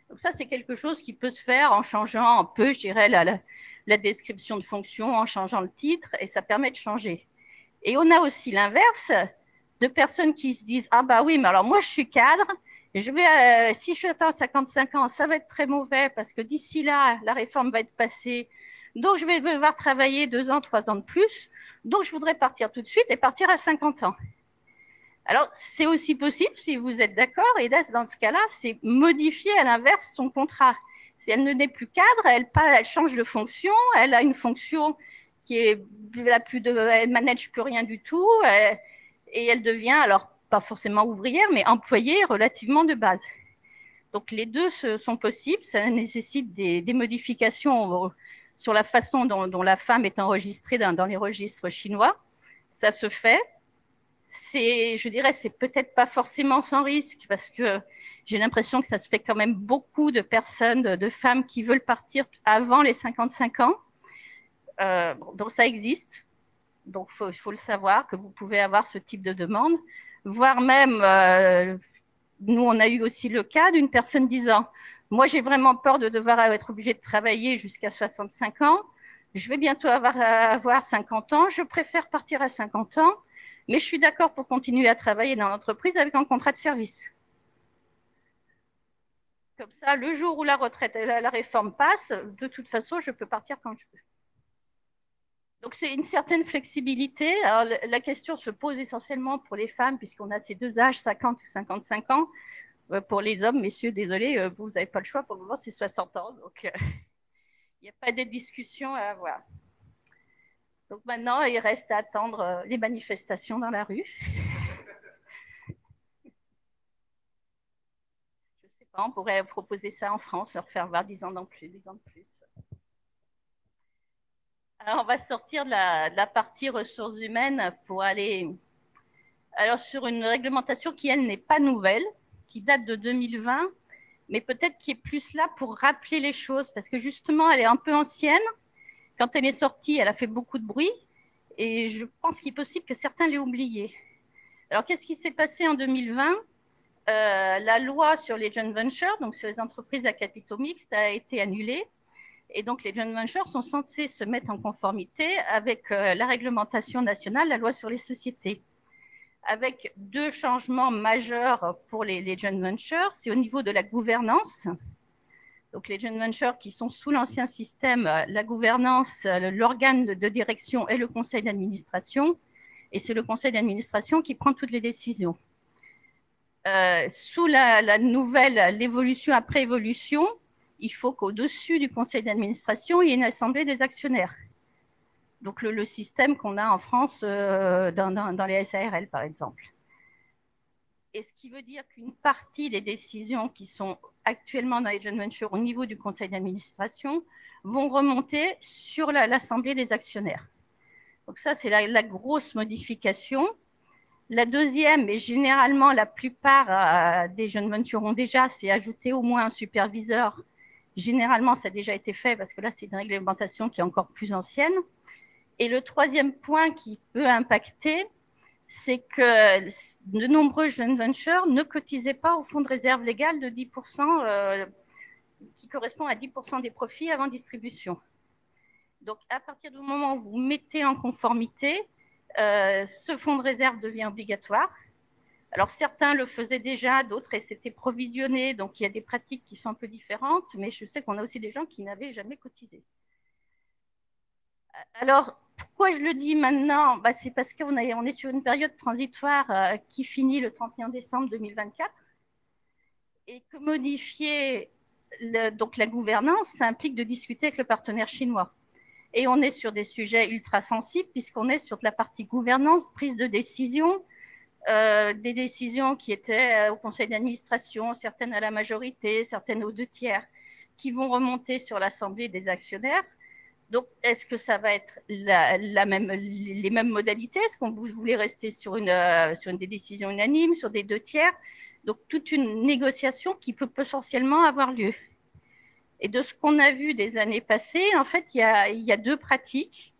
C: Donc ça, c'est quelque chose qui peut se faire en changeant un peu, je dirais, la description de fonction, en changeant le titre, et ça permet de changer. Et on a aussi l'inverse de personnes qui se disent, oui, mais alors moi, je suis cadre, si je atteins 55 ans, ça va être très mauvais parce que d'ici là, la réforme va être passée. Donc, je vais devoir travailler 2 ans, 3 ans de plus. Donc, je voudrais partir tout de suite et partir à 50 ans. Alors, c'est aussi possible si vous êtes d'accord. Et là, dans ce cas-là, c'est modifier à l'inverse son contrat. Si elle ne n'est plus cadre, elle change de fonction. Elle a une fonction qui est elle manage plus rien du tout. Et elle devient, alors pas forcément ouvrière, mais employée relativement de base. Donc les deux sont possibles, ça nécessite des modifications sur la façon dont la femme est enregistrée dans les registres chinois. Ça se fait. Je dirais, c'est peut-être pas forcément sans risque, parce que j'ai l'impression que ça se fait quand même beaucoup de personnes, de femmes qui veulent partir avant les 55 ans. Donc ça existe. Donc il faut le savoir, que vous pouvez avoir ce type de demande, voire même, nous on a eu aussi le cas d'une personne disant, moi j'ai vraiment peur de devoir être obligée de travailler jusqu'à 65 ans, je vais bientôt avoir 50 ans, je préfère partir à 50 ans, mais je suis d'accord pour continuer à travailler dans l'entreprise avec un contrat de service. Comme ça, le jour où la retraite, la réforme passe, de toute façon, je peux partir quand je veux. Donc, c'est une certaine flexibilité. Alors, la question se pose essentiellement pour les femmes, puisqu'on a ces deux âges, 50 ou 55 ans. Pour les hommes, messieurs, désolé, vous n'avez pas le choix. Pour le moment, c'est 60 ans. Donc, il n'y a pas de discussion à avoir. Donc, maintenant, il reste à attendre les manifestations dans la rue. Je ne sais pas, on pourrait proposer ça en France, leur faire voir 10 ans de plus. Alors, on va sortir de la partie ressources humaines pour aller sur une réglementation qui, elle, n'est pas nouvelle, qui date de 2020, mais peut-être qui est plus là pour rappeler les choses, parce que justement, elle est un peu ancienne. Quand elle est sortie, elle a fait beaucoup de bruit, et je pense qu'il est possible que certains l'aient oubliée. Alors, qu'est-ce qui s'est passé en 2020 ? La loi sur les joint ventures, donc sur les entreprises à capitaux mixtes, a été annulée. Et donc, les joint ventures sont censés se mettre en conformité avec la réglementation nationale, la loi sur les sociétés. Avec deux changements majeurs pour les joint ventures, c'est au niveau de la gouvernance. Donc, les joint ventures qui sont sous l'ancien système, la gouvernance, l'organe de direction et le conseil d'administration. Et c'est le conseil d'administration qui prend toutes les décisions. Sous la nouvelle, l'évolution après évolution, il faut qu'au-dessus du conseil d'administration, il y ait une assemblée des actionnaires. Donc, le système qu'on a en France dans les SARL, par exemple. Et ce qui veut dire qu'une partie des décisions qui sont actuellement dans les joint ventures au niveau du conseil d'administration vont remonter sur l'assemblée des actionnaires. Donc, ça, c'est la grosse modification. La deuxième, et généralement la plupart des joint ventures ont déjà, c'est ajouter au moins un superviseur. Généralement, ça a déjà été fait parce que là, c'est une réglementation qui est encore plus ancienne. Et le troisième point qui peut impacter, c'est que de nombreux joint ventures ne cotisaient pas au fonds de réserve légal de 10%, qui correspond à 10% des profits avant distribution. Donc, à partir du moment où vous mettez en conformité, ce fonds de réserve devient obligatoire. Alors, certains le faisaient déjà, d'autres, et c'était provisionné. Donc, il y a des pratiques qui sont un peu différentes, mais je sais qu'on a aussi des gens qui n'avaient jamais cotisé. Alors, pourquoi je le dis maintenant ? C'est parce qu'on est sur une période transitoire qui finit le 31 décembre 2024 et que modifier donc la gouvernance, ça implique de discuter avec le partenaire chinois. Et on est sur des sujets ultra sensibles puisqu'on est sur de la partie gouvernance, prise de décision, des décisions qui étaient au conseil d'administration, certaines à la majorité, certaines aux 2 tiers, qui vont remonter sur l'assemblée des actionnaires. Donc, est-ce que ça va être les mêmes modalités ? Est-ce qu'on voulait rester sur des décisions unanimes, sur des 2 tiers ? Donc, toute une négociation qui peut potentiellement avoir lieu. Et de ce qu'on a vu des années passées, en fait, il y a 2 pratiques.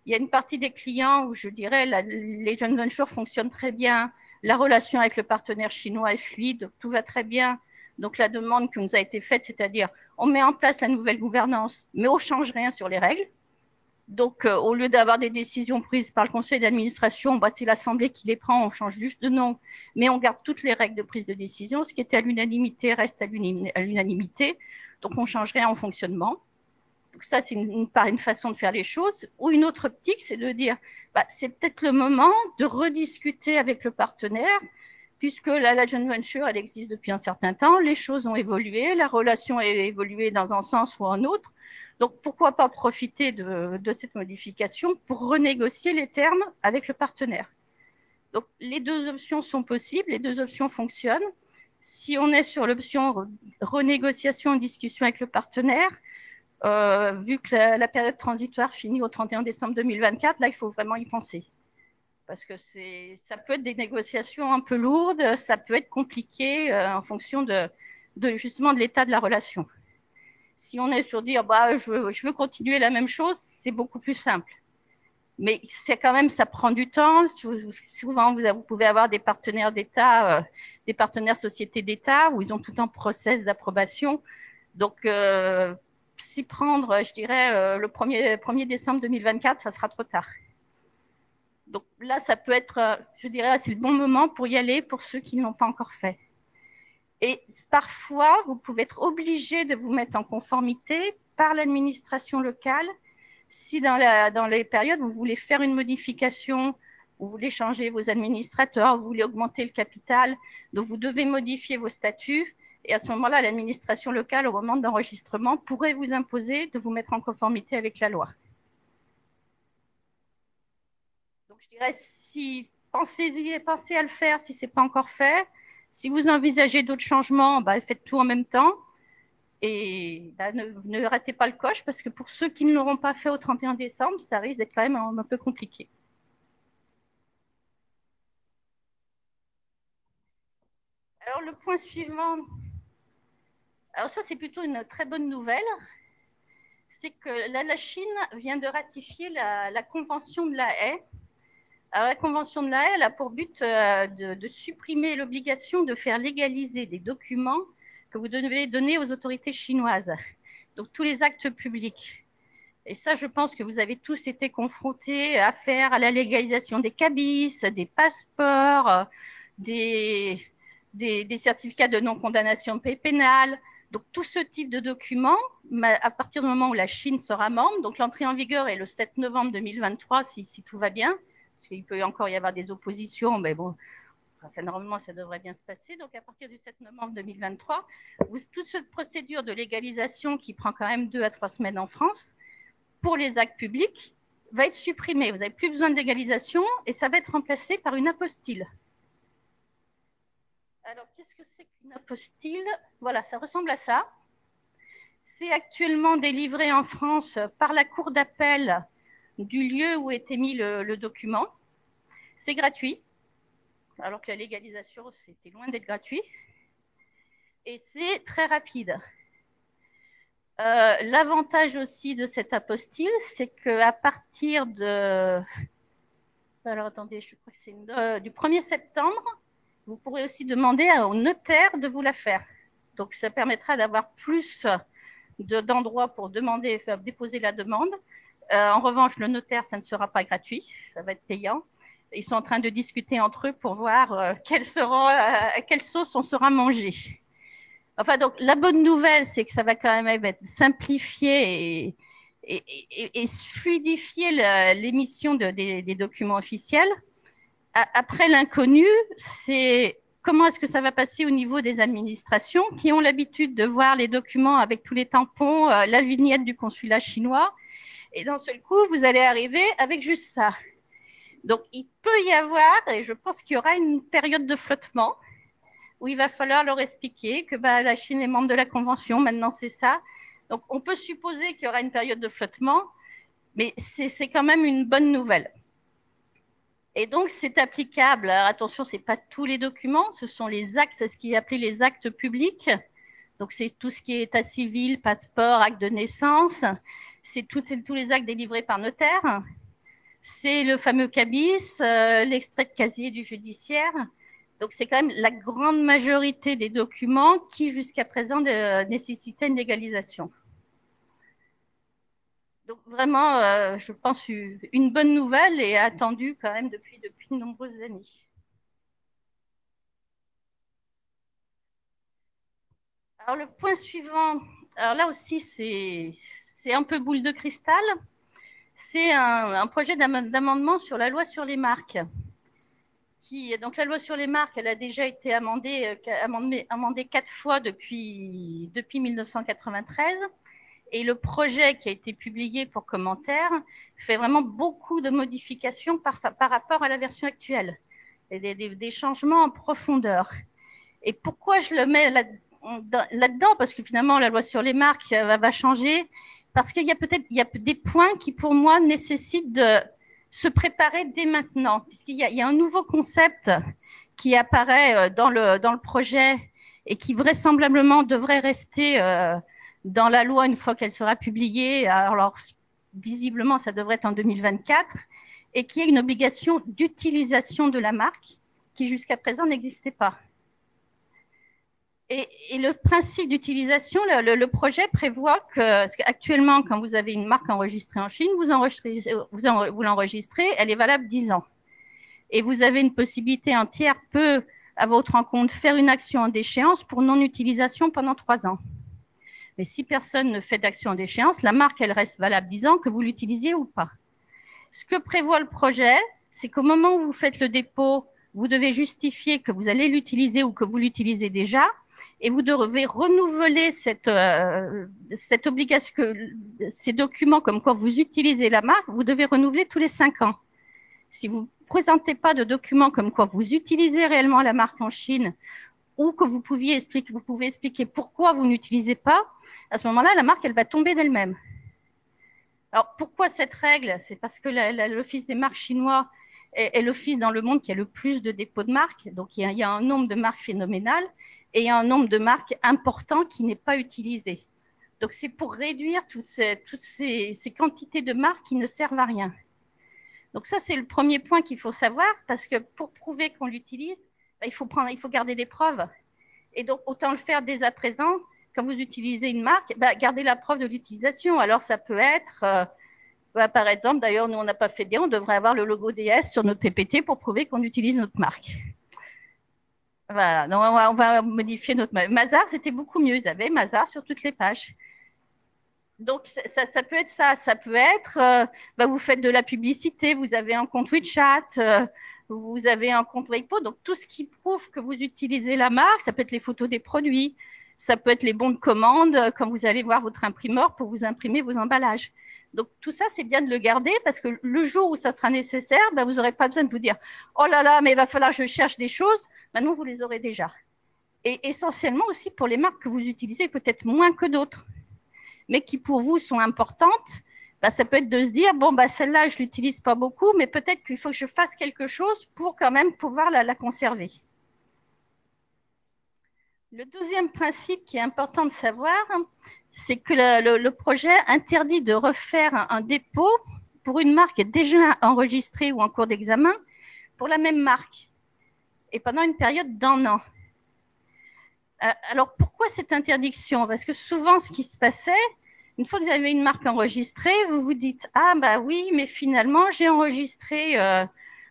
C: Il y a une partie des clients où je dirais les joint ventures fonctionnent très bien, la relation avec le partenaire chinois est fluide, tout va très bien. Donc la demande qui nous a été faite, c'est-à-dire on met en place la nouvelle gouvernance, mais on ne change rien sur les règles. Donc au lieu d'avoir des décisions prises par le conseil d'administration, c'est l'assemblée qui les prend, on change juste de nom, mais on garde toutes les règles de prise de décision. Ce qui était à l'unanimité reste à l'unanimité. Donc on ne change rien en fonctionnement. Donc ça, c'est une façon de faire les choses. Ou une autre optique, c'est de dire, c'est peut-être le moment de rediscuter avec le partenaire, puisque la joint venture, elle existe depuis un certain temps, les choses ont évolué, la relation a évolué dans un sens ou un autre. Donc, pourquoi pas profiter de cette modification pour renégocier les termes avec le partenaire ? Donc, les deux options sont possibles, les deux options fonctionnent. Si on est sur l'option renégociation, discussion avec le partenaire, vu que la période transitoire finit au 31 décembre 2024, là, il faut vraiment y penser. Parce que ça peut être des négociations un peu lourdes, ça peut être compliqué en fonction justement de l'état de la relation. Si on est sur dire bah, je veux continuer la même chose, c'est beaucoup plus simple. Mais c'est quand même, ça prend du temps. Souvent, vous pouvez avoir des partenaires d'État, des partenaires sociétés d'État, où ils ont tout un process d'approbation. Donc, s'y prendre, je dirais, le 1er décembre 2024, ça sera trop tard. Donc là, ça peut être, je dirais, c'est le bon moment pour y aller pour ceux qui ne l'ont pas encore fait. Et parfois, vous pouvez être obligé de vous mettre en conformité par l'administration locale si dans les périodes où vous voulez faire une modification, vous voulez changer vos administrateurs, vous voulez augmenter le capital, donc vous devez modifier vos statuts. Et à ce moment-là, l'administration locale, au moment d'enregistrement, pourrait vous imposer de vous mettre en conformité avec la loi. Donc, je dirais, pensez à le faire si ce n'est pas encore fait. Si vous envisagez d'autres changements, bah, faites tout en même temps. Et bah, ne ratez pas le coche, parce que pour ceux qui ne l'auront pas fait au 31 décembre, ça risque d'être quand même un peu compliqué. Alors, le point suivant, alors ça, c'est plutôt une très bonne nouvelle, c'est que la Chine vient de ratifier la Convention de la Haye. Alors, la Convention de la Haye, elle a pour but de supprimer l'obligation de faire légaliser des documents que vous devez donner aux autorités chinoises, donc tous les actes publics. Et ça, je pense que vous avez tous été confrontés à la légalisation des cabis, des passeports, des certificats de non-condamnation pénale. Donc, tout ce type de documents, à partir du moment où la Chine sera membre, donc l'entrée en vigueur est le 7 novembre 2023, si tout va bien, parce qu'il peut encore y avoir des oppositions, mais bon, normalement, ça devrait bien se passer. Donc, à partir du 7 novembre 2023, toute cette procédure de légalisation qui prend quand même 2 à 3 semaines en France, pour les actes publics, va être supprimée. Vous n'avez plus besoin de légalisation et ça va être remplacé par une apostille. Alors, qu'est-ce que c'est qu'une apostille? Voilà, ça ressemble à ça. C'est actuellement délivré en France par la cour d'appel du lieu où est émis le document. C'est gratuit, alors que la légalisation, c'était loin d'être gratuit. Et c'est très rapide. L'avantage aussi de cette apostille, c'est qu'à partir de... Alors, attendez, je crois que c'est du 1er septembre, vous pourrez aussi demander au notaire de vous la faire. Donc, ça permettra d'avoir plus d'endroits pour déposer la demande. En revanche, le notaire, ça ne sera pas gratuit, ça va être payant. Ils sont en train de discuter entre eux pour voir quelle sauce on sera mangé. Enfin, donc, la bonne nouvelle, c'est que ça va quand même être simplifié et fluidifier l'émission des documents officiels. Après, l'inconnu, c'est comment est-ce que ça va passer au niveau des administrations qui ont l'habitude de voir les documents avec tous les tampons, la vignette du consulat chinois. Et d'un seul coup, vous allez arriver avec juste ça. Donc, il peut y avoir, et je pense qu'il y aura une période de flottement où il va falloir leur expliquer que la Chine est membre de la Convention, maintenant c'est ça. Donc, on peut supposer qu'il y aura une période de flottement, mais c'est quand même une bonne nouvelle. Et donc, c'est applicable. Alors, attention, ce n'est pas tous les documents, ce sont les actes, c'est ce qui est appelé les actes publics. Donc, c'est tout ce qui est état civil, passeport, acte de naissance. C'est tous les actes délivrés par notaire. C'est le fameux cabis, l'extrait de casier du judiciaire. Donc, c'est quand même la grande majorité des documents qui, jusqu'à présent, nécessitaient une légalisation. Donc, vraiment, je pense, une bonne nouvelle et attendue quand même depuis de nombreuses années. Alors, le point suivant, alors là aussi, c'est un peu boule de cristal. C'est un projet d'amendement sur la loi sur les marques. Donc, la loi sur les marques, elle a déjà été amendée 4 fois depuis 1993. Et le projet qui a été publié pour commentaire fait vraiment beaucoup de modifications par rapport à la version actuelle. des changements en profondeur. Et pourquoi je le mets là-dedans? Parce que finalement, la loi sur les marques va changer. Parce qu'il y a peut-être des points qui, pour moi, nécessitent de se préparer dès maintenant. Puisqu'il y a un nouveau concept qui apparaît dans le projet et qui vraisemblablement devrait rester dans la loi une fois qu'elle sera publiée. Alors, visiblement, ça devrait être en 2024. Et qui est une obligation d'utilisation de la marque qui, jusqu'à présent, n'existait pas. Et le principe d'utilisation, le projet prévoit que, actuellement, quand vous avez une marque enregistrée en Chine, vous l'enregistrez, elle est valable 10 ans. Et vous avez une possibilité, un tiers peut, à votre encontre, faire une action en déchéance pour non-utilisation pendant 3 ans. Mais si personne ne fait d'action en déchéance, la marque, elle reste valable 10 ans, que vous l'utilisiez ou pas. Ce que prévoit le projet, c'est qu'au moment où vous faites le dépôt, vous devez justifier que vous allez l'utiliser ou que vous l'utilisez déjà, et vous devez renouveler cette obligation, ces documents comme quoi vous utilisez la marque, vous devez renouveler tous les 5 ans. Si vous ne présentez pas de documents comme quoi vous utilisez réellement la marque en Chine, ou que vous pouvez expliquer pourquoi vous n'utilisez pas, à ce moment-là, la marque, elle va tomber d'elle-même. Alors, pourquoi cette règle? C'est parce que l'Office des marques chinois est l'office dans le monde qui a le plus de dépôts de marques. Donc, il y a un nombre de marques phénoménal et il y a un nombre de marques important qui n'est pas utilisé. Donc, c'est pour réduire toutes ces quantités de marques qui ne servent à rien. Donc, ça, c'est le premier point qu'il faut savoir parce que pour prouver qu'on l'utilise, il faut garder des preuves. Et donc, autant le faire dès à présent. Quand vous utilisez une marque, gardez la preuve de l'utilisation. Alors, ça peut être, par exemple, d'ailleurs, nous, on n'a pas fait bien, on devrait avoir le logo DS sur notre PPT pour prouver qu'on utilise notre marque. Voilà, donc on va modifier notre marque. Mazars, c'était beaucoup mieux. Ils avaient Mazars sur toutes les pages. Donc, ça peut être ça. Ça peut être, vous faites de la publicité, vous avez un compte WeChat, vous avez un compte Weibo. Donc, tout ce qui prouve que vous utilisez la marque, ça peut être les photos des produits, ça peut être les bons de commande quand vous allez voir votre imprimeur pour vous imprimer vos emballages. Donc, tout ça, c'est bien de le garder parce que le jour où ça sera nécessaire, vous n'aurez pas besoin de vous dire « Oh là là, mais il va falloir que je cherche des choses ». Maintenant, vous les aurez déjà. Et essentiellement aussi pour les marques que vous utilisez, peut-être moins que d'autres, mais qui pour vous sont importantes, ça peut être de se dire, celle-là, je ne l'utilise pas beaucoup, mais peut-être qu'il faut que je fasse quelque chose pour quand même pouvoir la conserver. Le deuxième principe qui est important de savoir, c'est que le projet interdit de refaire un dépôt pour une marque déjà enregistrée ou en cours d'examen pour la même marque et pendant une période d'1 an. Alors, pourquoi cette interdiction? Parce que souvent, ce qui se passait, une fois que vous avez une marque enregistrée, vous vous dites « Ah, oui, mais finalement, j'ai enregistré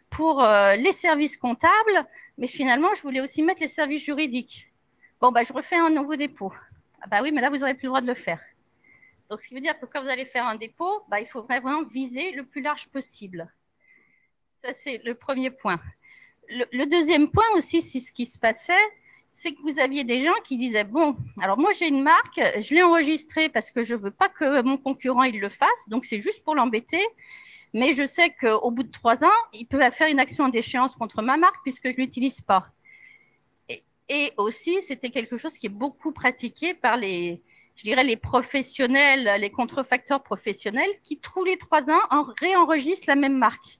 C: pour les services comptables, mais finalement, je voulais aussi mettre les services juridiques. Je refais un nouveau dépôt. Ah oui, mais là, vous n'aurez plus le droit de le faire. » Donc, ce qui veut dire que quand vous allez faire un dépôt, il faut vraiment viser le plus large possible. Ça, c'est le premier point. Le deuxième point aussi, c'est ce qui se passait, c'est que vous aviez des gens qui disaient, alors moi j'ai une marque, je l'ai enregistrée parce que je ne veux pas que mon concurrent il le fasse, donc c'est juste pour l'embêter, mais je sais qu'au bout de 3 ans, il peut faire une action en déchéance contre ma marque puisque je ne l'utilise pas. Et aussi, c'était quelque chose qui est beaucoup pratiqué par les professionnels, les contrefacteurs professionnels qui, tous les 3 ans, réenregistrent la même marque.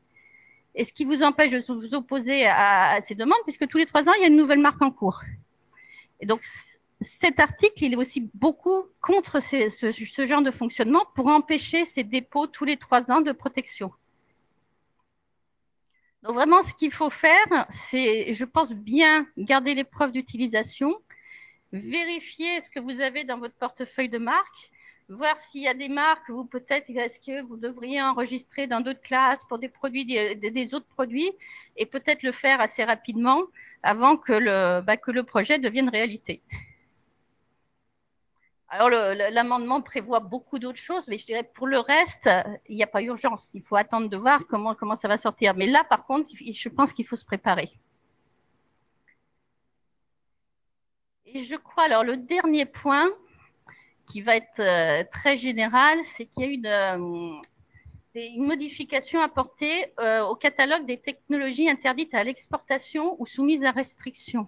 C: Et ce qui vous empêche de vous opposer à ces demandes, puisque tous les 3 ans, il y a une nouvelle marque en cours. Et donc, cet article, il est aussi beaucoup contre ce genre de fonctionnement pour empêcher ces dépôts tous les 3 ans de protection. Donc, vraiment, ce qu'il faut faire, c'est, je pense, bien garder les preuves d'utilisation, vérifier ce que vous avez dans votre portefeuille de marques, voir s'il y a des marques où peut-être est-ce que vous devriez enregistrer dans d'autres classes pour des produits, des autres produits, et peut-être le faire assez rapidement avant que le projet devienne réalité. Alors, l'amendement prévoit beaucoup d'autres choses, mais je dirais pour le reste, il n'y a pas urgence. Il faut attendre de voir comment ça va sortir. Mais là, par contre, je pense qu'il faut se préparer. Et je crois, alors, le dernier point, qui va être très général, c'est qu'il y a une modification apportée au catalogue des technologies interdites à l'exportation ou soumises à restriction.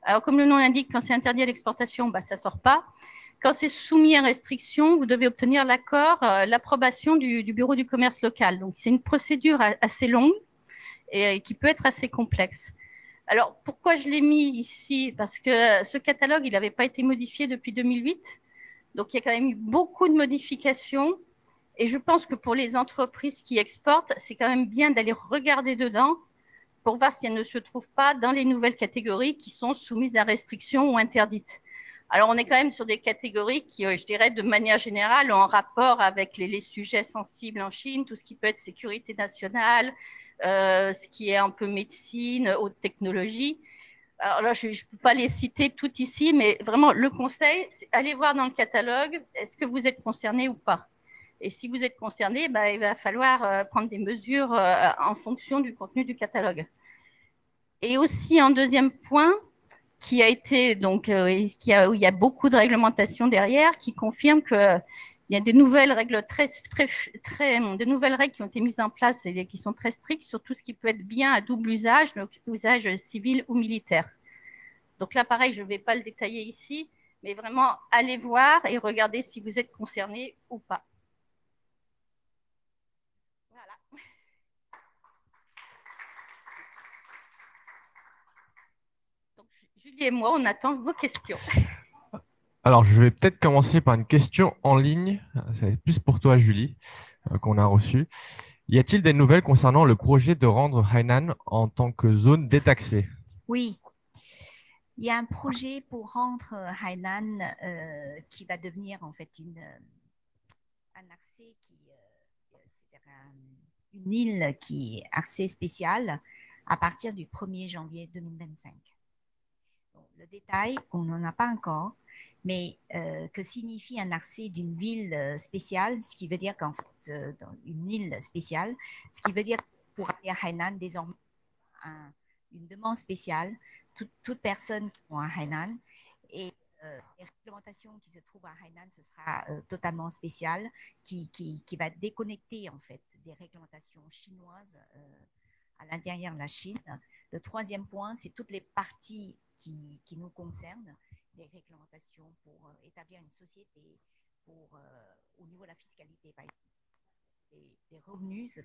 C: Alors, comme le nom l'indique, quand c'est interdit à l'exportation, ça ne sort pas. Quand c'est soumis à restriction, vous devez obtenir l'accord, l'approbation du Bureau du commerce local. Donc, c'est une procédure assez longue et qui peut être assez complexe. Alors, pourquoi je l'ai mis ici? Parce que ce catalogue, il n'avait pas été modifié depuis 2008. Donc, il y a quand même eu beaucoup de modifications. Et je pense que pour les entreprises qui exportent, c'est quand même bien d'aller regarder dedans pour voir si elles ne se trouvent pas dans les nouvelles catégories qui sont soumises à restriction ou interdites. Alors, on est quand même sur des catégories qui, je dirais, de manière générale, ont en rapport avec les sujets sensibles en Chine, tout ce qui peut être sécurité nationale, ce qui est un peu médecine, haute technologie. Alors là, je ne peux pas les citer toutes ici, mais vraiment, le conseil, c'est aller voir dans le catalogue, est-ce que vous êtes concerné ou pas? Et si vous êtes concerné, il va falloir prendre des mesures en fonction du contenu du catalogue. Et aussi, un deuxième point, qui a été donc où il y a beaucoup de réglementation derrière, qui confirme que il y a des nouvelles règles de nouvelles règles qui ont été mises en place et qui sont très strictes sur tout ce qui peut être bien à double usage, donc usage civil ou militaire. Donc là, pareil, je ne vais pas le détailler ici, mais vraiment allez voir et regardez si vous êtes concerné ou pas. Voilà. Donc, Julie et moi, on attend vos questions.
A: Alors, je vais peut-être commencer par une question en ligne. C'est plus pour toi, Julie, qu'on a reçue. Y a-t-il des nouvelles concernant le projet de rendre Hainan en tant que zone détaxée?
B: Oui, il y a un projet pour rendre Hainan qui va devenir en fait un accès c'est-à-dire une île qui est assez spéciale à partir du 1er janvier 2025. Donc, le détail, on n'en a pas encore, mais que signifie un accès d'une ville spéciale, ce qui veut dire qu'en fait, dans une île spéciale, ce qui veut dire pour aller à Hainan, désormais, une demande spéciale, toute personne qui va à Hainan, et les réglementations qui se trouvent à Hainan, ce sera totalement spécial, qui va déconnecter en fait des réglementations chinoises à l'intérieur de la Chine. Le troisième point, c'est toutes les parties qui nous concernent, les réglementations pour établir une société, au niveau de la fiscalité, par exemple, les revenus,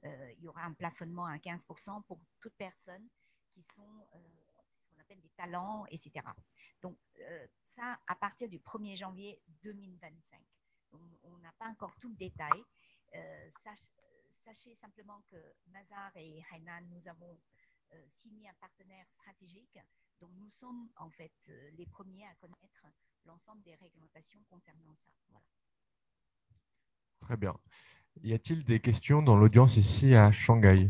B: il y aura un plafonnement à 15% pour toute personne qui sont ce qu'on appelle des talents, etc. Donc, ça, à partir du 1er janvier 2025. Donc, on n'a pas encore tout le détail. Sachez simplement que Mazar et Hainan, nous avons signé un partenaire stratégique. Donc, nous sommes en fait les premiers à connaître l'ensemble des réglementations concernant ça. Voilà.
A: Très bien. Y a-t-il des questions dans l'audience ici à Shanghai?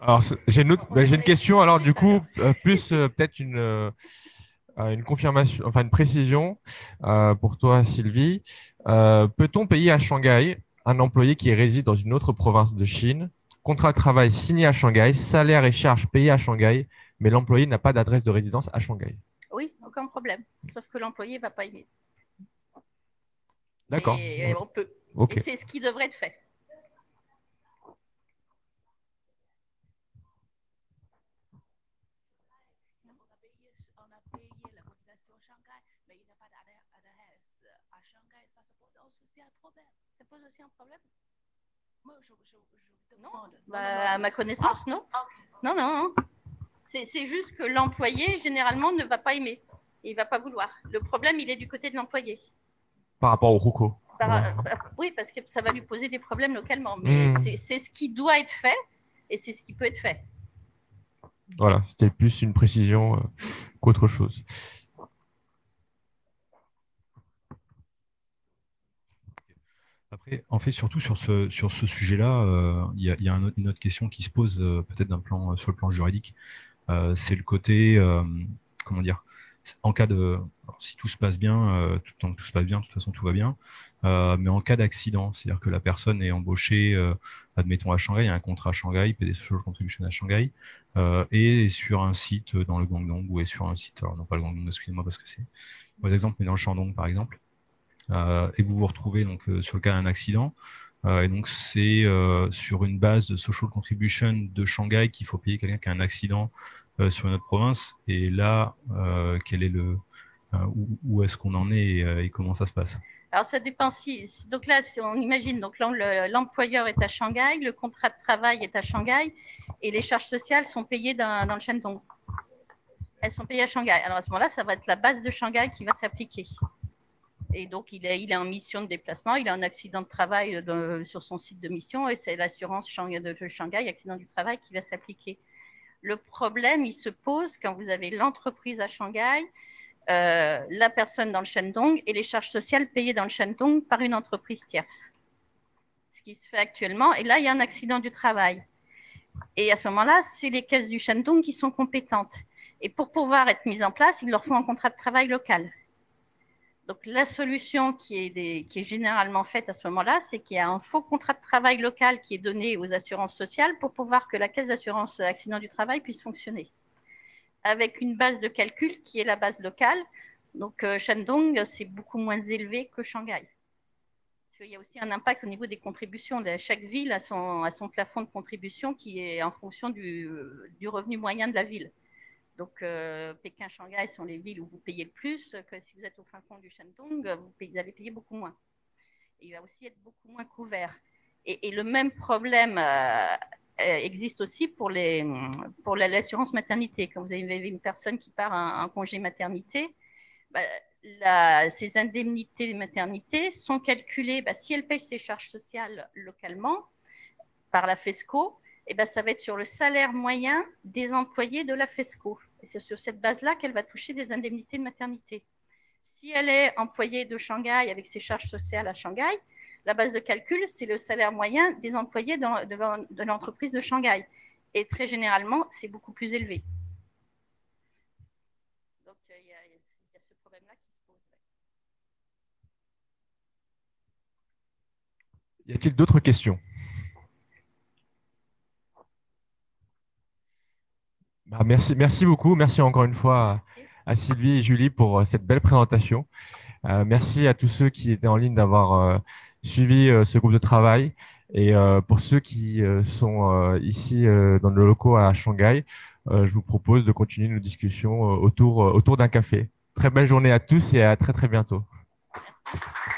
A: Alors, j'ai une question. Alors, du coup, plus peut-être une confirmation, enfin une précision pour toi, Sylvie. Peut-on payer à Shanghai un employé qui réside dans une autre province de Chine, contrat de travail signé à Shanghai, salaire et charges payés à Shanghai, mais l'employé n'a pas d'adresse de résidence à Shanghai?
C: Oui, aucun problème. Sauf que l'employé ne va pas aimer.
A: D'accord.
C: Et on peut.
A: Ok.
C: Et c'est ce qui devrait être fait.
D: On a payé la cotisation Shanghai, mais il n'y a pas d'adresse à Shanghai. Ça se pose aussi un problème.
C: Ça pose aussi un problème?
D: Moi, je
C: Non,
D: demande.
C: à ma connaissance, non. Non, non, non. C'est juste que l'employé, généralement, ne va pas aimer. Il ne va pas vouloir. Le problème, il est du côté de l'employé.
A: Par rapport au RUCO.
C: Oui, parce que ça va lui poser des problèmes localement. Mais c'est ce qui doit être fait et c'est ce qui peut être fait.
A: Voilà, c'était plus une précision qu'autre chose.
E: Après, en fait, surtout sur ce sujet-là, il y a une autre question qui se pose peut-être sur le plan juridique. C'est le côté, comment dire, en cas de, alors, si tout se passe bien, tant que tout se passe bien, de toute façon tout va bien. mais en cas d'accident, c'est-à-dire que la personne est embauchée, admettons à Shanghai, il y a un contrat à Shanghai, paie des social contributions à Shanghai, et est sur un site dans le Guangdong ou est sur un site, alors non pas le Guangdong, excusez-moi parce que c'est mauvais exemple, mais dans le Shandong par exemple, et vous vous retrouvez donc sur le cas d'un accident, et donc c'est sur une base de social contribution de Shanghai qu'il faut payer quelqu'un qui a un accident sur une autre province, et là, quel est où est-ce qu'on en est et comment ça se passe?
C: Alors, ça dépend donc là, si on imagine, donc l'employeur est à Shanghai, le contrat de travail est à Shanghai et les charges sociales sont payées dans le Shandong. Elles sont payées à Shanghai. Alors, à ce moment-là, ça va être la base de Shanghai qui va s'appliquer. Et donc, il est en mission de déplacement, il a un accident de travail sur son site de mission et c'est l'assurance de Shanghai, accident du travail, qui va s'appliquer. Le problème, il se pose quand vous avez l'entreprise à Shanghai, la personne dans le Shandong et les charges sociales payées dans le Shandong par une entreprise tierce. Ce qui se fait actuellement. Et là, il y a un accident du travail. Et à ce moment-là, c'est les caisses du Shandong qui sont compétentes. Et pour pouvoir être mises en place, il leur faut un contrat de travail local. Donc, la solution qui est généralement faite à ce moment-là, c'est qu'il y a un faux contrat de travail local qui est donné aux assurances sociales pour pouvoir que la caisse d'assurance accident du travail puisse fonctionner, avec une base de calcul qui est la base locale. Donc, Shandong, c'est beaucoup moins élevé que Shanghai. Parce qu'il y a aussi un impact au niveau des contributions. Chaque ville a son plafond de contribution qui est en fonction du revenu moyen de la ville. Donc, Pékin, Shanghai sont les villes où vous payez le plus, que si vous êtes au fin fond du Shandong, vous allez payer beaucoup moins. Et il va aussi être beaucoup moins couvert. Et le même problème existe aussi pour l'assurance maternité. Quand vous avez une personne qui part en congé maternité, ces indemnités de maternité sont calculées, si elle paye ses charges sociales localement par la FESCO, ça va être sur le salaire moyen des employés de la FESCO. Et c'est sur cette base-là qu'elle va toucher des indemnités de maternité. Si elle est employée de Shanghai avec ses charges sociales à Shanghai, la base de calcul, c'est le salaire moyen des employés de l'entreprise de Shanghai. Et très généralement, c'est beaucoup plus élevé. Donc, il y a ce problème-là qui se pose.
A: Y a-t-il d'autres questions? Merci beaucoup. Merci encore une fois à Sylvie et Julie pour cette belle présentation. Merci à tous ceux qui étaient en ligne d'avoir suivi ce groupe de travail. Et pour ceux qui sont ici dans nos locaux à Shanghai, je vous propose de continuer nos discussions autour d'un café. Très belle journée à tous et à très très bientôt.
C: Merci.